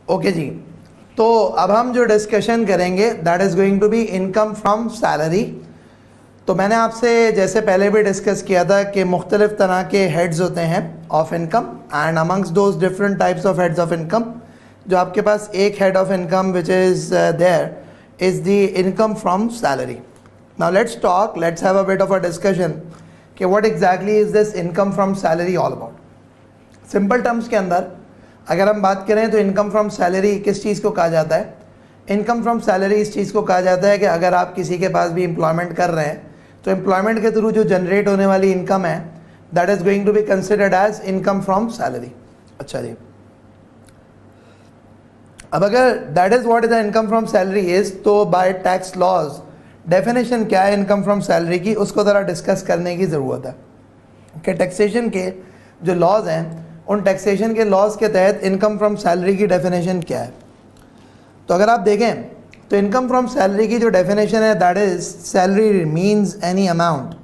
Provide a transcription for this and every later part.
Okay जी, तो अब हम जो डिस्कशन करेंगे that is going to be income from salary. तो मैंने आपसे जैसे पहले भी डिस्कस किया था कि मुख्तलिफ़ तरह के हेड्स होते हैं of income, and amongst those different types of heads of income जो आपके पास एक head of income which is there is the income from salary. Now let's talk, let's have a bit of a discussion कि what exactly is this income from salary all about. Simple terms के अंदर अगर हम बात करें तो income from salary किस चीज़ को कहा जाता है? इनकम फ्रॉम सैलरी इस चीज़ को कहा जाता है कि अगर आप किसी के पास भी एम्प्लॉयमेंट कर रहे हैं तो एम्प्लॉयमेंट के थ्रू जो जनरेट होने वाली इनकम है that is going to be considered as income from salary. अच्छा जी, अब अगर that is what is the income from salary is, तो बाय टैक्स लॉज डेफिनेशन क्या है इनकम फ्रॉम सैलरी की, उसको ज़रा डिस्कस करने की ज़रूरत है कि टैक्सेशन के जो लॉज हैं उन टैक्सेशन के लॉज के तहत इनकम फ्रॉम सैलरी की डेफिनेशन क्या है। तो अगर आप देखें तो इनकम फ्रॉम सैलरी की जो डेफिनेशन है that is salary means any amount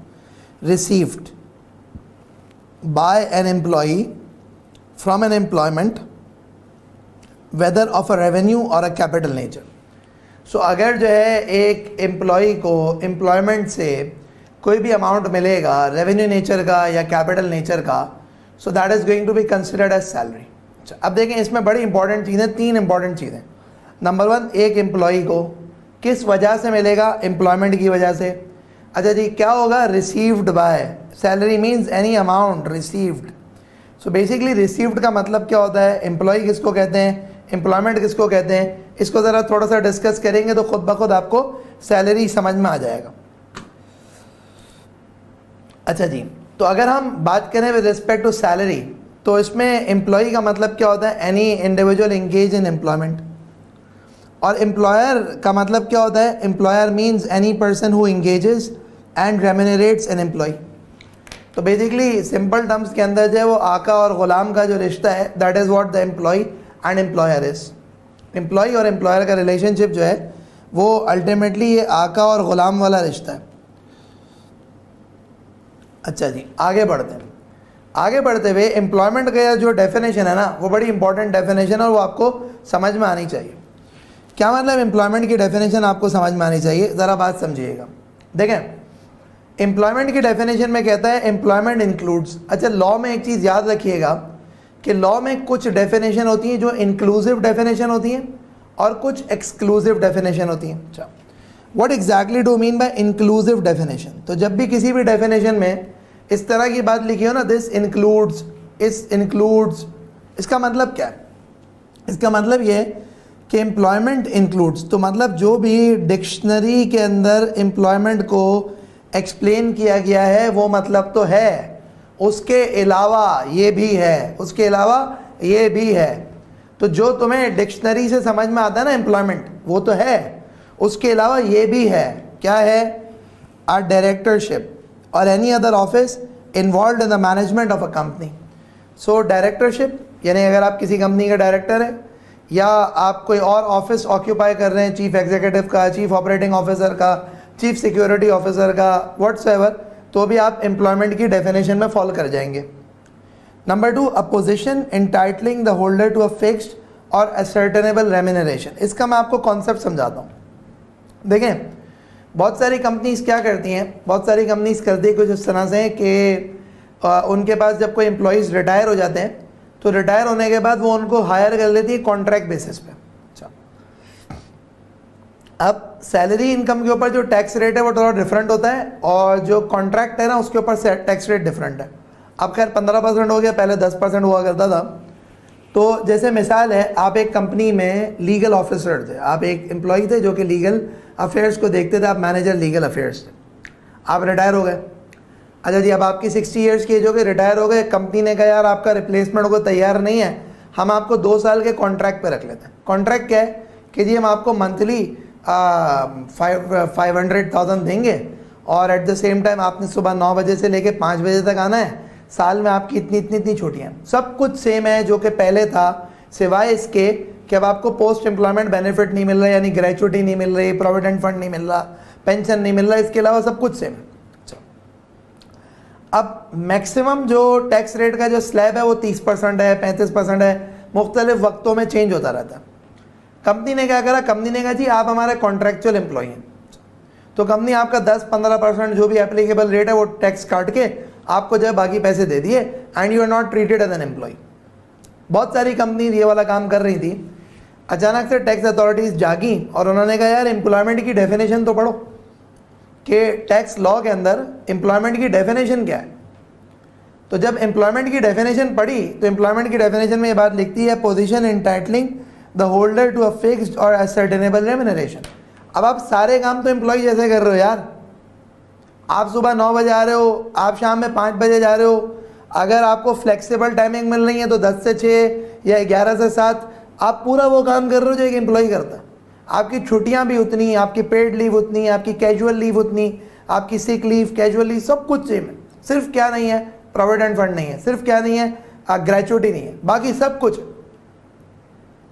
received by an employee from an employment whether of a revenue और अ कैपिटल नेचर। सो अगर जो है एक एम्प्लॉई को एम्प्लॉयमेंट से कोई भी अमाउंट मिलेगा रेवेन्यू नेचर का या कैपिटल नेचर का, so that is going to be considered as salary. अच्छा, अब देखें इसमें बड़ी इंपॉर्टेंट चीज़ें, तीन इंपॉर्टेंट चीज़ें। नंबर वन, एक एम्प्लॉई को किस वजह से मिलेगा? एम्प्लॉयमेंट की वजह से। अच्छा जी, क्या होगा? Received by, salary means any amount received. So basically received का मतलब क्या होता है? एम्प्लॉई किसको कहते हैं, एम्प्लॉयमेंट किसको कहते हैं, इसको ज़रा थोड़ा सा डिस्कस करेंगे तो खुद ब खुद आपको सैलरी समझ में आ जाएगा। अच्छा जी, तो अगर हम बात करें विद रिस्पेक्ट टू सैलरी तो इसमें एम्प्लॉई का मतलब क्या होता है? Any individual engage in employment. और एम्प्लॉयर का मतलब क्या होता है? Employer means any person who engages and remunerates an employee. तो बेसिकली सिंपल टर्म्स के अंदर जो है वो आका और ग़ुलाम का जो रिश्ता है that is what the employee and employer is. Employee और एम्प्लॉयर का रिलेशनशिप जो है वो अल्टीमेटली ये आका और ग़ुलाम वाला रिश्ता है। अच्छा जी, आगे बढ़ते हैं। आगे बढ़ते हुए एम्प्लॉयमेंट का जो डेफिनेशन है ना वो बड़ी इंपॉर्टेंट डेफिनेशन है और वो आपको समझ में आनी चाहिए। क्या मतलब एम्प्लॉयमेंट की डेफिनेशन आपको समझ में आनी चाहिए? ज़रा बात समझिएगा। देखें, एम्प्लॉयमेंट की डेफिनेशन में कहता है एम्प्लॉयमेंट इंक्लूड्स। अच्छा, लॉ में एक चीज़ याद रखिएगा कि लॉ में कुछ डेफिनेशन होती हैं जो इंक्लूसिव डेफिनेशन होती हैं और कुछ एक्सक्लूसिव डेफिनेशन होती हैं। अच्छा, what exactly do mean bye inclusive definition? तो जब भी किसी भी डेफिनेशन में इस तरह की बात लिखी हो ना, दिस इंक्लूड्स, इस इंक्लूड्स, इसका मतलब क्या है? इसका मतलब ये है कि एम्प्लॉयमेंट इंक्लूड्स, तो मतलब जो भी डिक्शनरी के अंदर एम्प्लॉयमेंट को एक्सप्लेन किया गया है वो मतलब तो है, उसके अलावा ये भी है, उसके अलावा ये भी है। तो जो तुम्हें डिक्शनरी से समझ में आता है ना एम्प्लॉयमेंट वो तो है, उसके अलावा ये भी है। क्या है? अ डायरेक्टरशिप और any other office involve in the management of a company. So directorship यानी अगर आप किसी कंपनी का डायरेक्टर हैं या आप कोई और ऑफिस ऑक्यूपाई कर रहे हैं, चीफ एग्जीक्यूटिव का, चीफ ऑपरेटिंग ऑफिसर का, चीफ सिक्योरिटी ऑफिसर का, व्हाट्सएवर, तो भी आप एम्प्लॉयमेंट की डेफिनेशन में फॉलो कर जाएंगे। Number two, a position entitling the holder to a fixed और असर्टेनेबल रेम्यूनरेशन। इसका मैं आपको कॉन्सेप्ट समझाता हूँ। देखें, बहुत सारी कंपनीज क्या करती हैं, बहुत सारी कंपनीज करती है कुछ इस तरह से कि उनके पास जब कोई एम्प्लॉयज़ रिटायर हो जाते हैं तो रिटायर होने के बाद वो उनको हायर कर लेती है कॉन्ट्रैक्ट बेसिस पे। अच्छा, अब सैलरी इनकम के ऊपर जो टैक्स रेट है वो थोड़ा डिफरेंट होता है और जो कॉन्ट्रैक्ट है ना उसके ऊपर टैक्स रेट डिफरेंट है। अब खैर 15% हो गया, पहले 10% हुआ करता था। तो जैसे मिसाल है, आप एक कंपनी में लीगल ऑफिसर थे, आप एक एम्प्लॉय थे जो कि लीगल अफेयर्स को देखते थे, आप मैनेजर लीगल अफेयर्स थे, आप रिटायर हो गए। अच्छा जी, अब आपकी 60 ईयर्स की एज हो गई, रिटायर हो गए, कंपनी ने कहा यार आपका रिप्लेसमेंट को तैयार नहीं है, हम आपको 2 साल के कॉन्ट्रैक्ट पे रख लेते हैं। कॉन्ट्रैक्ट क्या है कि जी हम आपको मंथली 500,000 देंगे और एट द सेम टाइम आपने सुबह 9 बजे से लेके 5 बजे तक आना है, साल में आपकी इतनी छुट्टियाँ, सब कुछ सेम है जो कि पहले था, सिवाय इसके कि अब आपको पोस्ट एम्प्लॉयमेंट बेनिफिट नहीं मिल रहा, यानी ग्रेचुटी नहीं मिल रही, प्रोविडेंट फंड नहीं मिल रहा, पेंशन नहीं मिल रहा, इसके अलावा सब कुछ सेम है। अब मैक्सिमम जो टैक्स रेट का जो स्लैब है वो 30% है, 35% है, मुख्तलिफ वक्तों में चेंज होता रहता है। कंपनी ने क्या करा, कंपनी ने कहा जी आप हमारे कॉन्ट्रैक्चुअल एम्प्लॉय हैं, तो कंपनी आपका 10-15% जो भी एप्लीकेबल रेट है वो टैक्स काट के आपको जो है बाकी पैसे दे दिए, and you are not treated as an employee. बहुत सारी कंपनी ये वाला काम कर रही थी। अचानक से टैक्स अथॉरिटीज जागी और उन्होंने कहा यार एम्प्लॉयमेंट की डेफिनेशन तो पढ़ो कि टैक्स लॉ के अंदर एम्प्लॉयमेंट की डेफिनेशन क्या है। तो जब एम्प्लॉयमेंट की डेफिनेशन पढ़ी तो एम्प्लॉयमेंट की डेफिनेशन में ये बात लिखती है, position entitling the holder to a fixed और असर्टेनेबल रेम्यूनरेशन। अब आप सारे काम तो एम्प्लॉय जैसे कर रहे हो यार, आप सुबह 9 बजे आ रहे हो, आप शाम में 5 बजे जा रहे हो, अगर आपको फ्लेक्सिबल टाइमिंग मिल रही है तो 10 से 6 या 11 से 7 आप पूरा वो काम कर रहे हो जो एक एम्प्लॉय करता है। आपकी छुट्टियां भी उतनी, आपकी पेड लीव उतनी, आपकी कैजुअल लीव उतनी, आपकी सिक लीव, कैजुअल लीव सब कुछ सेम है। सिर्फ क्या नहीं है, प्रोविडेंट फंड नहीं है, सिर्फ क्या नहीं है, ग्रेचुइटी नहीं है, बाकी सब कुछ।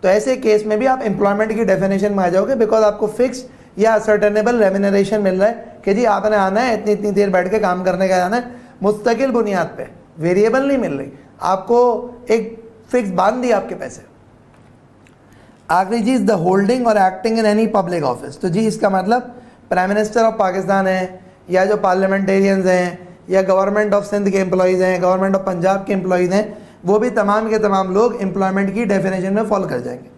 तो ऐसे केस में भी आप एम्प्लॉयमेंट की डेफिनेशन में आ जाओगे, बिकॉज आपको फिक्स या सर्टेनेबल रेम्यूनरेशन मिल रहा है कि जी आपने आना है, इतनी इतनी देर बैठ के काम करने का आना है, मुस्तकिल बुनियाद पे, वेरिएबल नहीं मिल रही, आपको एक फिक्स बांध दी आपके पैसे। आखिरी चीज, द होल्डिंग और acting in any public office. तो जी इसका मतलब प्राइम मिनिस्टर ऑफ पाकिस्तान है, या जो पार्लियामेंटेरियंस हैं, या गवर्नमेंट ऑफ सिंध के एम्प्लॉयज़ हैं, गवर्नमेंट ऑफ पंजाब के एम्प्लॉयज़ हैं, वो भी तमाम के तमाम लोग एम्प्लॉयमेंट की डेफिनेशन में फॉलो कर जाएंगे।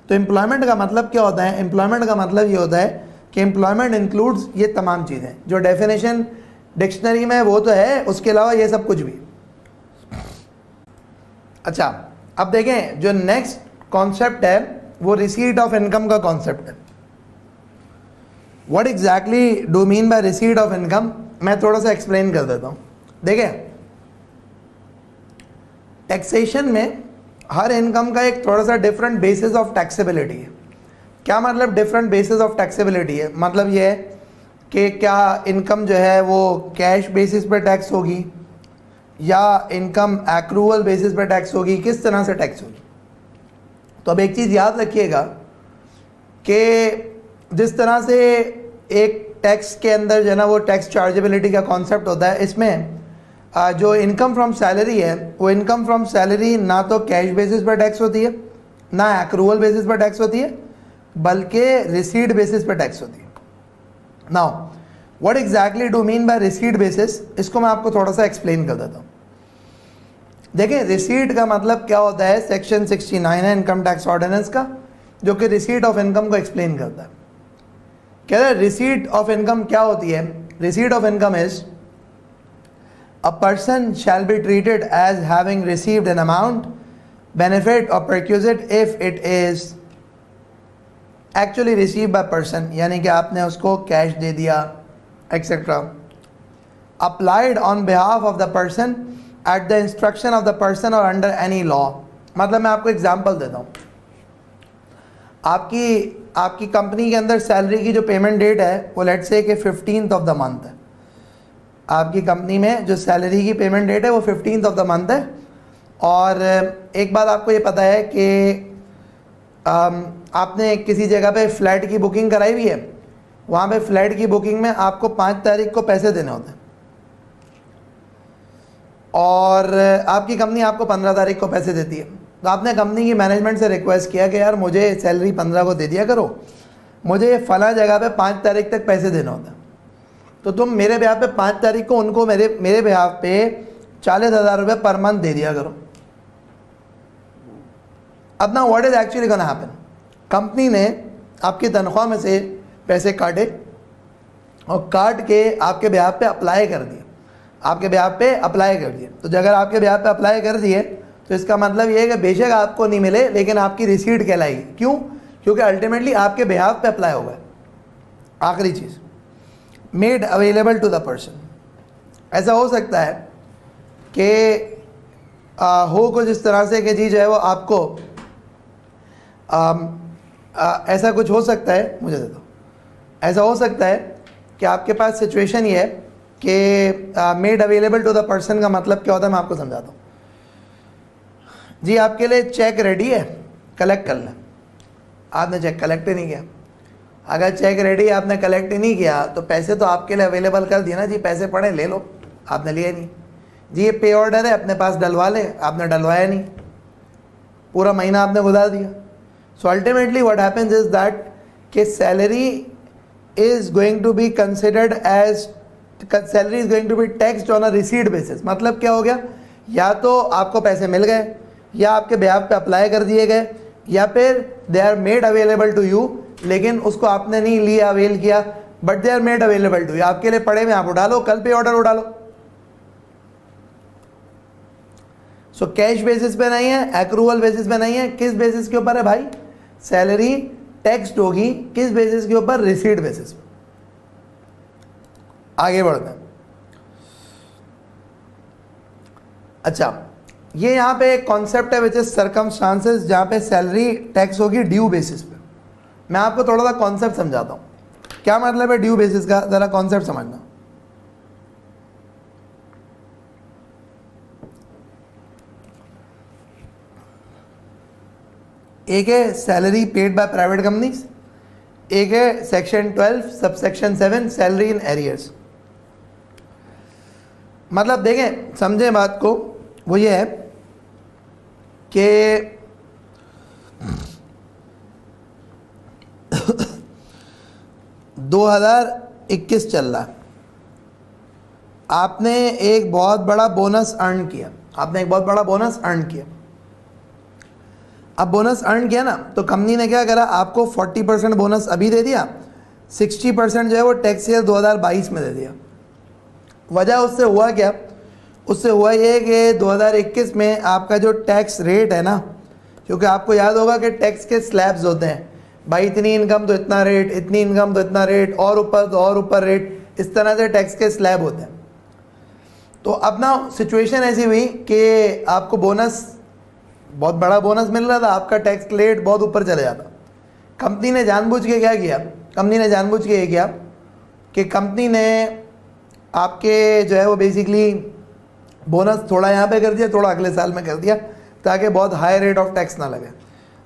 तो एम्प्लॉयमेंट का मतलब क्या होता है? एम्प्लॉयमेंट का मतलब ये होता है कि एम्प्लॉयमेंट इंक्लूड्स ये तमाम चीज़ें जो डेफिनेशन डिक्शनरी में वो तो है, उसके अलावा ये सब कुछ भी। अच्छा, अब देखें जो नेक्स्ट कॉन्सेप्ट है वो रिसीट ऑफ इनकम का कॉन्सेप्ट है। What exactly do mean bye receipt of income, मैं थोड़ा सा एक्सप्लेन कर देता हूँ। देखें, टैक्सेशन में हर इनकम का एक थोड़ा सा डिफरेंट बेसिस ऑफ टैक्सेबिलिटी है। क्या मतलब डिफरेंट बेसिस ऑफ टैक्सेबिलिटी है? मतलब ये है कि क्या इनकम जो है वो कैश बेसिस पे टैक्स होगी या इनकम एक्रूवल बेसिस पे टैक्स होगी, किस तरह से टैक्स होगी। तो अब एक चीज़ याद रखिएगा कि जिस तरह से एक टैक्स के अंदर जो है ना वो टैक्स चार्जेबिलिटी का कॉन्सेप्ट होता है, इसमें जो इनकम फ्रॉम सैलरी है वो इनकम फ्रॉम सैलरी ना तो कैश बेसिस पर टैक्स होती है, ना एक्रूवल बेसिस पर टैक्स होती है, बल्कि रिसीट बेसिस पर टैक्स होती है। Now what exactly do mean bye receipt basis, इसको मैं आपको थोड़ा सा एक्सप्लेन कर देता हूँ। देखिए, रिसीट का मतलब क्या होता है, सेक्शन 69 है इनकम टैक्स ऑर्डिनेंस का, जो कि रिसीट ऑफ इनकम को एक्सप्लेन करता है। कह रहे रिसीट ऑफ इनकम क्या होती है? Receipt of income is a person shall be treated as having received an amount, benefit or perquisite if it is actually received by person, यानी कि आपने उसको कैश दे दिया etc. applied on behalf of the person at the instruction of the person or under any law। मतलब मैं आपको example देता हूँ। आपकी कंपनी के अंदर सैलरी की जो पेमेंट डेट है वो लेट्स से कि 15th ऑफ द मंथ है। आपकी कंपनी में जो सैलरी की पेमेंट डेट है वो 15th ऑफ द मंथ है। और एक बात आपको ये पता है कि आपने किसी जगह पे फ्लैट की बुकिंग कराई हुई है, वहाँ पे फ्लैट की बुकिंग में आपको 5 तारीख को पैसे देने होते हैं और आपकी कंपनी आपको 15 तारीख को पैसे देती है। तो आपने कंपनी की मैनेजमेंट से रिक्वेस्ट किया कि यार मुझे सैलरी 15 को दे दिया करो, मुझे फला जगह पे 5 तारीख तक पैसे देने होते हैं, तो तुम मेरे ब्याह पे 5 तारीख को उनको मेरे ब्याह पे 40,000 रुपये पर मंथ दे दिया करो। अब ना what is actually gonna happen, company ने आपकी तनख्वाह में से पैसे काटे और काट के आपके ब्याह पे अप्लाई कर दिए, आपके ब्याह पे अप्लाई कर दिए। तो अगर आपके ब्याह पे अप्लाई कर दिए तो इसका मतलब ये है कि बेशक आपको नहीं मिले लेकिन आपकी रिसीट कहलाएगी। क्यों? क्योंकि अल्टीमेटली आपके ब्याह पे अप्लाई होगा। आखिरी चीज़, made available to the person. ऐसा हो सकता है कि हो कुछ इस तरह से कि जी जो है वो आपको ऐसा कुछ हो सकता है, मुझे दे दो, ऐसा हो सकता है कि आपके पास सिचुएशन ये है कि made available to the person का मतलब क्या होता है, मैं आपको समझाता हूँ। जी आपके लिए चेक रेडी है, कलेक्ट कर लें। आपने चेक कलेक्ट ही नहीं किया। अगर चेक रेडी आपने कलेक्ट ही नहीं किया तो पैसे तो आपके लिए अवेलेबल कर दिए ना जी, पैसे पड़े ले लो, आपने लिए नहीं। जी ये पे ऑर्डर है अपने पास डलवा ले, आपने डलवाया नहीं, पूरा महीना आपने गुजार दिया। So ultimately what happens is that कि salary is going to be considered as salary is going to be taxed on a receipt basis. मतलब क्या हो गया, या तो आपको पैसे मिल गए, या आपके बिहाफ पे अप्लाई कर दिए गए, या फिर they are made available to you, लेकिन उसको आपने नहीं लिया, अवेल किया, but they are made available to you, आपके लिए पड़े में, आप उठा लो, कल पे ऑर्डर उठा लो। सो कैश बेसिस पे नहीं है, एक्रूवल बेसिस पे नहीं है, किस बेसिस के ऊपर है भाई, सैलरी टैक्स्ड होगी किस बेसिस के ऊपर, रिसीट बेसिस पे। आगे बढ़ते हैं। अच्छा, ये यहां पे एक कॉन्सेप्ट है विच इज सर्कमस्टांसेस, जहां पे सैलरी टैक्स होगी ड्यू बेसिस पे। मैं आपको थोड़ा सा कॉन्सेप्ट समझाता हूं, क्या मतलब है ड्यू बेसिस का, जरा कॉन्सेप्ट समझना। एक है salary paid by private companies, एक है section 12 subsection 7 salary in arrears. मतलब देखें, समझें बात को, वो ये है कि 2021 चल रहा है, आपने एक बहुत बड़ा बोनस अर्न किया, आपने एक बहुत बड़ा बोनस अर्न किया। अब बोनस अर्न किया ना, तो कंपनी ने क्या करा, आपको 40% बोनस अभी दे दिया, 60% जो है वो टैक्स ईयर 2022 में दे दिया। वजह उससे हुआ क्या, उससे हुआ ये कि 2021 में आपका जो टैक्स रेट है ना, क्योंकि आपको याद होगा कि टैक्स के स्लैब्स होते हैं भाई, इतनी इनकम तो इतना रेट, इतनी इनकम तो इतना रेट, और ऊपर तो और ऊपर रेट, इस तरह से टैक्स के स्लैब होते हैं। तो अब ना सिचुएशन ऐसी हुई कि आपको बोनस, बहुत बड़ा बोनस मिल रहा था, आपका टैक्स रेट बहुत ऊपर चले जाता। कंपनी ने जानबूझ के क्या किया, कंपनी ने जानबूझ के ये किया कि कंपनी ने आपके जो है वो बेसिकली बोनस थोड़ा यहाँ पे कर दिया, थोड़ा अगले साल में कर दिया, ताकि बहुत हाई रेट ऑफ टैक्स ना लगे।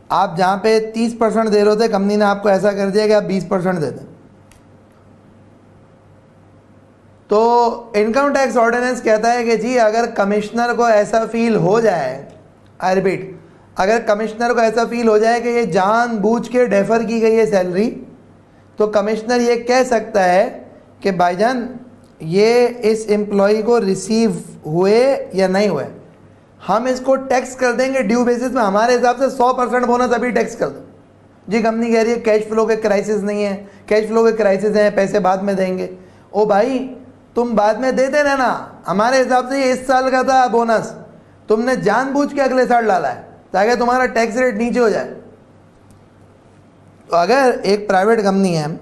आप जहाँ पे 30% दे रहे थे, कंपनी ने आपको ऐसा कर दिया कि आप 20% दे दें। तो इनकम टैक्स ऑर्डिनेंस कहता है कि जी अगर कमिश्नर को ऐसा फील हो जाए, आई रिपीट, अगर कमिश्नर को ऐसा फील हो जाए कि ये जानबूझ के डेफर की गई है सैलरी, तो कमिश्नर ये कह सकता है कि भाईजान ये इस एम्प्लॉय को रिसीव हुए या नहीं हुए, हम इसको टैक्स कर देंगे ड्यू बेसिस में, हमारे हिसाब से 100% बोनस अभी टैक्स कर दो। जी कंपनी कह रही है कैश फ्लो के क्राइसिस नहीं है, कैश फ्लो के क्राइसिस हैं, पैसे बाद में देंगे। ओ भाई तुम बाद में देते रहना, हमारे हिसाब से ये इस साल का था बोनस, तुमने जानबूझ के अगले साल डाला है ताकि तुम्हारा टैक्स रेट नीचे हो जाए। तो अगर एक प्राइवेट कंपनी है,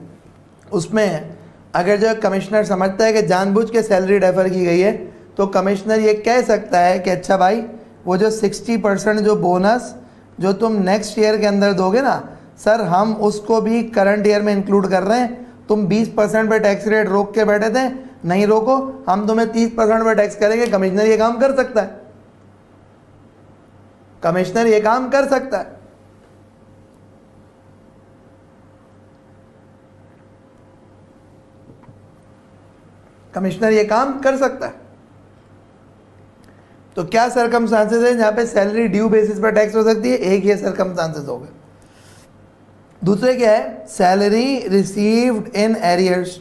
उसमें अगर जो कमिश्नर समझता है कि जानबूझ के सैलरी डेफर की गई है, तो कमिश्नर ये कह सकता है कि अच्छा भाई वो जो 60% जो बोनस जो तुम नेक्स्ट ईयर के अंदर दोगे ना सर, हम उसको भी करंट ईयर में इंक्लूड कर रहे हैं। तुम 20% पे टैक्स रेट रोक के बैठे थे, नहीं रोको, हम तुम्हें 30% पे टैक्स करेंगे। कमिश्नर ये काम कर सकता है, कमिश्नर ये काम कर सकता है। कमिश्नर ये काम कर सकता है। तो क्या सरकमस्टांसेस है जहां पे सैलरी ड्यू बेसिस पर टैक्स हो सकती है? एक ये सरकमस्टांसेस हो गए। दूसरे क्या है? Salary received in arrears.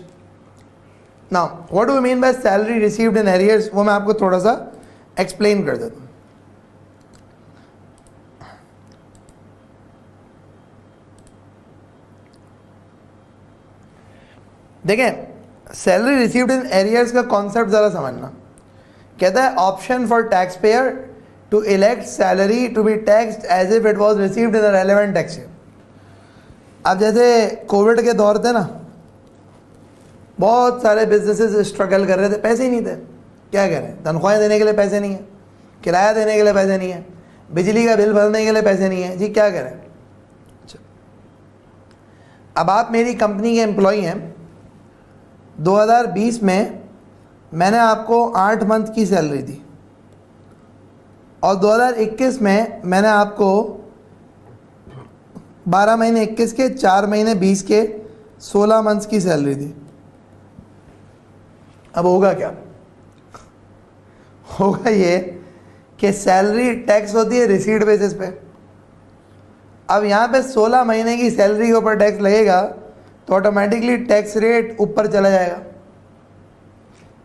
Now what do we mean by salary received in arrears, वो मैं आपको थोड़ा सा एक्सप्लेन कर देता हूं। देखें, सैलरी रिसीव्ड इन एरियर्स का कॉन्सेप्ट जरा समझना। कहता है option for tax payer to elect salary to be taxed as if it was received in a relevant tax year. अब जैसे कोविड के दौर थे ना, बहुत सारे बिजनेसेस स्ट्रगल कर रहे थे, पैसे ही नहीं थे। क्या करें? तनख्वाहें देने के लिए पैसे नहीं है, किराया देने के लिए पैसे नहीं है, बिजली का बिल भरने के लिए पैसे नहीं है। जी क्या करें? अच्छा, अब आप मेरी कंपनी के एम्प्लॉई हैं। 2020 में मैंने आपको 8 मंथ की सैलरी दी और 2021 में मैंने आपको 12 महीने 21 के, 4 महीने 20 के, 16 मंथ्स की सैलरी दी। अब होगा क्या? होगा ये कि सैलरी टैक्स होती है रिसीट बेसिस पे, अब यहाँ पे 16 महीने की सैलरी के ऊपर टैक्स लगेगा तो ऑटोमेटिकली टैक्स रेट ऊपर चला जाएगा।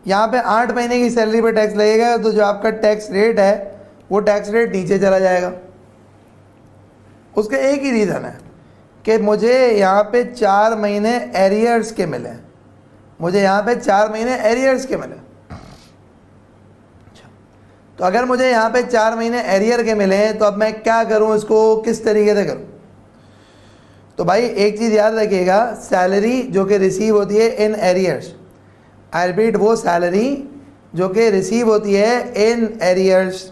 यहाँ पे 8 महीने की सैलरी पे टैक्स लगेगा तो जो आपका टैक्स रेट है वो टैक्स रेट नीचे चला जाएगा। उसका एक ही रीज़न है कि मुझे यहाँ पे 4 महीने एरियर्स के मिले, मुझे यहाँ पे 4 महीने एरियर्स के मिले। तो अगर मुझे यहाँ पे 4 महीने एरियर के मिले तो अब मैं क्या करूँ, इसको किस तरीके से करूँ? तो भाई एक चीज़ याद रखिएगा, सैलरी जो कि रिसीव होती है इन एरियर्स, आई रिपीट, वो सैलरी जो कि रिसीव होती है इन एरियर्स,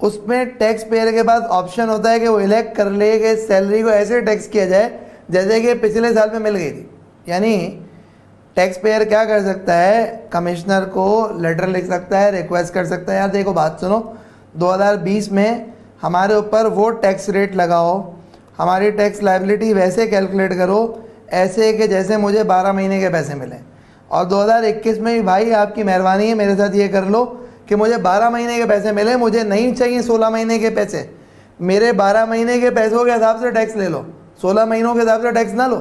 उसमें टैक्स पेयर के पास ऑप्शन होता है कि वो इलेक्ट कर ले कि सैलरी को ऐसे टैक्स किया जाए जैसे कि पिछले साल में मिल गई थी। यानी टैक्स पेयर क्या कर सकता है, कमिश्नर को लेटर लिख सकता है, रिक्वेस्ट कर सकता है, यार देखो बात सुनो, 2020 में हमारे ऊपर वो टैक्स रेट लगाओ, हमारी टैक्स लायबिलिटी वैसे कैलकुलेट करो ऐसे कि जैसे मुझे 12 महीने के पैसे मिले, और 2021 में भी भाई आपकी मेहरबानी है मेरे साथ ये कर लो कि मुझे 12 महीने के पैसे मिले, मुझे नहीं चाहिए 16 महीने के पैसे, मेरे 12 महीने के पैसों के हिसाब से टैक्स ले लो, 16 महीनों के हिसाब से टैक्स ना लो।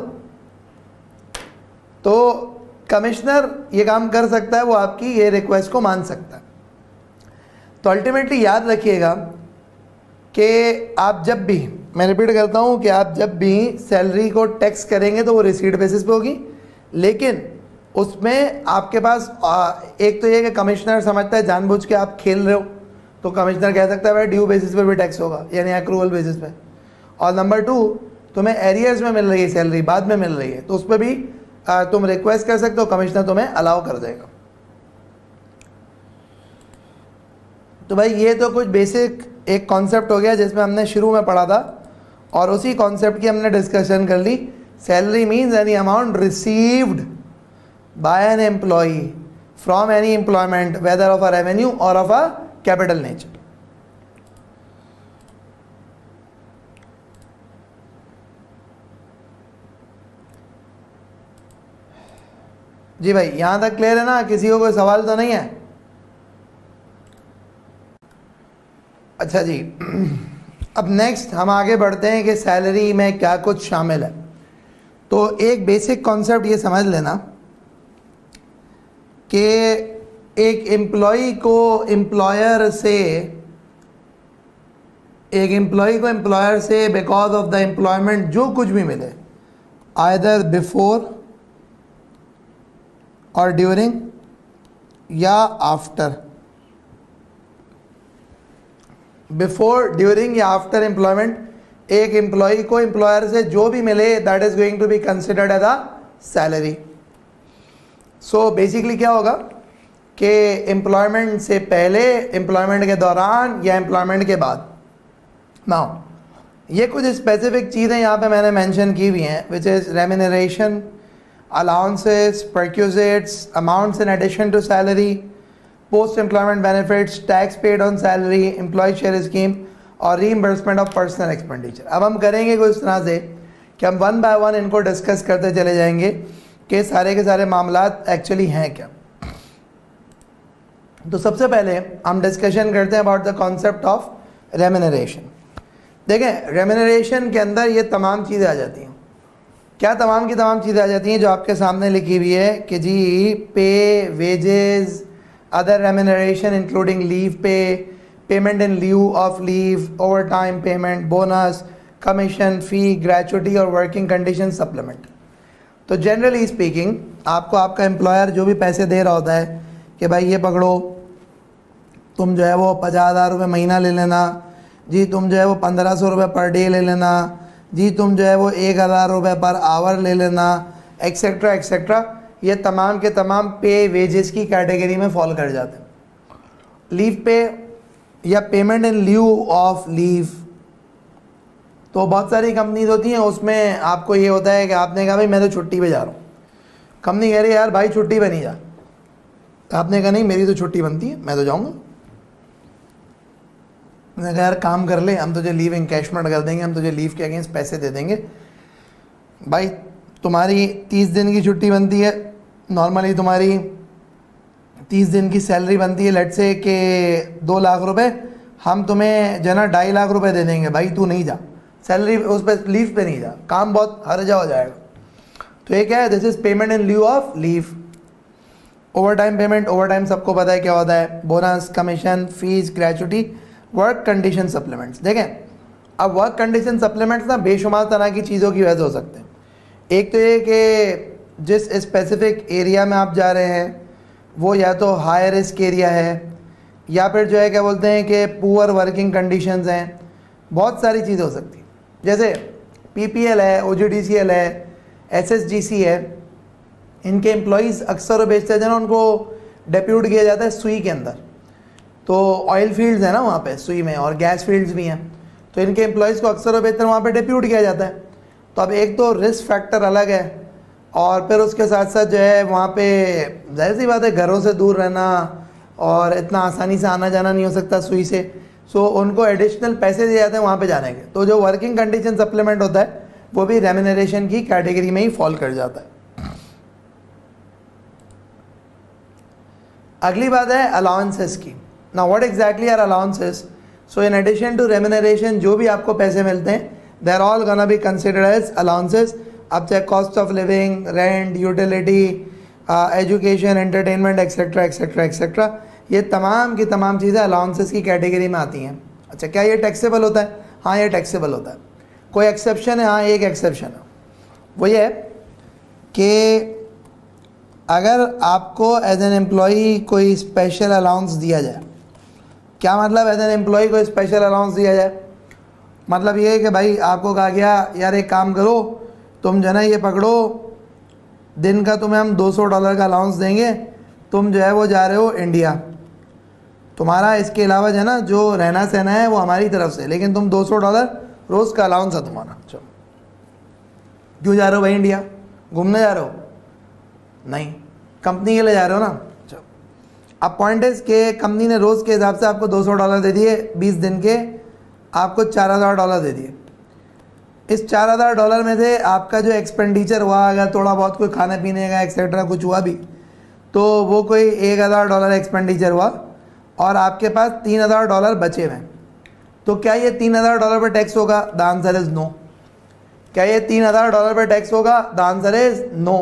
तो कमिश्नर ये काम कर सकता है, वो आपकी ये रिक्वेस्ट को मान सकता है। तो अल्टीमेटली याद रखिएगा कि आप जब भी, मैं रिपीट करता हूँ कि आप जब भी सैलरी को टैक्स करेंगे तो वो रिसीट बेसिस पे होगी, लेकिन उसमें आपके पास एक तो ये कि कमिश्नर समझता है जानबूझ के आप खेल रहे हो, तो कमिश्नर कह सकता है भाई ड्यू बेसिस पे भी टैक्स होगा, यानी एक्रूवल बेसिस पे। और नंबर 2, तुम्हें एरियर्स में मिल रही है सैलरी, बाद में मिल रही है, तो उस पर भी तुम रिक्वेस्ट कर सकते हो, कमिश्नर तुम्हें अलाउ कर देगा। तो भाई ये तो कुछ बेसिक एक कॉन्सेप्ट हो गया जिसमें हमने शुरू में पढ़ा था, और उसी कॉन्सेप्ट की हमने डिस्कशन कर ली। Salary means any amount received by an employee from any employment, whether of a revenue or of a capital nature. जी भाई यहां तक क्लियर है ना? किसी को कोई सवाल तो नहीं है? अच्छा जी, अब नेक्स्ट हम आगे बढ़ते हैं कि सैलरी में क्या कुछ शामिल है। तो एक बेसिक कॉन्सेप्ट ये समझ लेना कि एक एम्प्लॉय को एम्प्लॉयर से बिकॉज ऑफ द एम्प्लॉयमेंट जो कुछ भी मिले, आइदर बिफोर और ड्यूरिंग या आफ्टर, बिफोर, ड्यूरिंग या आफ्टर एम्प्लॉयमेंट, एक एम्प्लॉय को एम्प्लॉयर से जो भी मिले that is going to be considered as a salary. So basically क्या होगा कि एम्प्लॉयमेंट से पहले, एम्प्लॉयमेंट के दौरान या एम्प्लॉयमेंट के बाद। नाउ ये कुछ स्पेसिफिक चीज़ें यहाँ पे मैंने मेंशन की हुई हैं, which is remuneration, allowances, perquisites, amounts in addition to salary, post employment benefits, tax paid on salary, employee share scheme और रीइंबर्समेंट ऑफ पर्सनल एक्सपेंडिचर। अब हम करेंगे कुछ इस तरह से कि हम 1 बाय 1 इनको डिस्कस करते चले जाएंगे कि सारे के सारे मामलात एक्चुअली हैं क्या। तो सबसे पहले हम डिस्कशन करते हैं about the concept of remuneration. देखें, रेम्यूनरेशन के अंदर ये तमाम चीज़ें आ जाती हैं। क्या तमाम की तमाम चीज़ें आ जाती हैं जो आपके सामने लिखी हुई है कि जी pay, wages, other remuneration including leave pay, payment in lieu of leave, over time payment, bonus, commission, fee, gratuity और वर्किंग कंडीशन सप्लीमेंट। तो जनरली स्पीकिंग आपको आपका एम्प्लॉयर जो भी पैसे दे रहा होता है कि भाई ये पकड़ो, तुम जो है वो 50,000 रुपये महीना ले लेना, जी तुम जो है वो 1,500 रुपये पर डे ले लेना, जी तुम जो है वो 1,000 रुपये पर आवर ले लेना, एक्सेट्रा एक्सेट्रा, ये तमाम के तमाम पे, वेजेस की कैटेगरी में फॉल कर जाते हैं। लीव पे या payment in lieu of leave, तो बहुत सारी कंपनीज होती हैं, उसमें आपको ये होता है कि आपने कहा भाई मैं तो छुट्टी पे जा रहा हूँ, कंपनी कह रही है यार भाई छुट्टी पे नहीं जा, आपने कहा नहीं मेरी तो छुट्टी बनती है, मैं तो जाऊँगा। मैंने कहा यार काम कर ले, हम तुझे लीव इनकैशमेंट कर देंगे, हम तुझे लीव के अगेंस्ट पैसे दे देंगे। भाई तुम्हारी 30 दिन की छुट्टी बनती है, नॉर्मली तुम्हारी 30 दिन की सैलरी बनती है लेट्स से कि 2 लाख रुपए, हम तुम्हें जो है ना 2.5 लाख रुपए दे देंगे, भाई तू नहीं जा, सैलरी उस पर लीव पे नहीं जा, काम बहुत हर्जा हो जाएगा। तो ये क्या है, this is payment in lieu of leave. Over time payment, over time सबको पता है क्या होता है, bonus, commission, fees, gratuity, work condition supplements. देखें अब वर्क कंडीशन सप्लीमेंट्स ना बेशुमार तरह की चीज़ों की वजह से हो सकते हैं। एक तो ये कि जिस स्पेसिफिक एरिया में आप जा रहे हैं वो या तो हाई रिस्क एरिया है, या फिर जो है क्या बोलते हैं कि पुअर वर्किंग कंडीशंस हैं, बहुत सारी चीज़ें हो सकती हैं। जैसे पीपीएल है, ओजीडीसीएल है, एसएसजीसी है, इनके एम्प्लॉयज़ अक्सर और बेशतर जो है ना उनको डेप्यूट किया जाता है सुई के अंदर। तो ऑयल फील्ड्स है ना वहाँ पे सुई में, और गैस फील्ड्स भी हैं, तो इनके एम्प्लॉयज़ को अक्सर और बेहतर वहाँ पे डेप्यूट किया जाता है। तो अब एक तो रिस्क फैक्टर अलग है, और फिर उसके साथ साथ जो है वहाँ पे जाहिर सी बात है घरों से दूर रहना, और इतना आसानी से आना जाना नहीं हो सकता सुई से। सो उनको एडिशनल पैसे दिए जाते हैं वहाँ पे जाने के। तो जो वर्किंग कंडीशन सप्लीमेंट होता है वो भी रेम्यूनरेशन की कैटेगरी में ही फॉल कर जाता है। अगली बात है अलाउंसेस की। Now what exactly are allowances? So in addition to remuneration जो भी आपको पैसे मिलते हैं they are all gonna be considered as allowances. अब चाहे cost of living, rent, utility, education, entertainment etcetera etcetera etcetera, ये तमाम की तमाम चीज़ें अलाउंसेस की कैटेगरी में आती हैं। अच्छा क्या ये टैक्सेबल होता है? हाँ ये टैक्सेबल होता है। कोई एक्सेप्शन है? हाँ एक एक्सेप्शन है, वो ये है कि अगर आपको एज एन एम्प्लॉई कोई स्पेशल अलाउंस दिया जाए। क्या मतलब एज एन एम्प्लॉई को स्पेशल अलाउंस दिया जाए? मतलब ये है कि भाई आपको कहा गया यार एक काम करो, तुम जो है ना ये पकड़ो, दिन का तुम्हें हम $200 का अलाउंस देंगे, तुम जो है वो जा रहे हो इंडिया, तुम्हारा इसके अलावा जो है ना जो रहना सहना है वो हमारी तरफ से, लेकिन तुम $200 रोज़ का अलाउंस है तुम्हारा। चलो क्यों जा रहे हो भाई इंडिया? घूमने जा रहे हो? नहीं, कंपनी के लिए जा रहे हो ना। चलो अब पॉइंट इज के कंपनी ने रोज़ के हिसाब से आपको $200 दे दिए, 20 दिन के आपको $4000 दे दिए। इस $4000 में से आपका जो एक्सपेंडिचर हुआ, अगर थोड़ा बहुत कोई खाने पीने का एक्सेट्रा कुछ हुआ भी, तो वो कोई $1000 एक्सपेंडिचर हुआ, और आपके पास $3000 बचे हुए। तो क्या ये $3000 पर टैक्स होगा? The answer is no. क्या ये $3000 पर टैक्स होगा? The answer is no.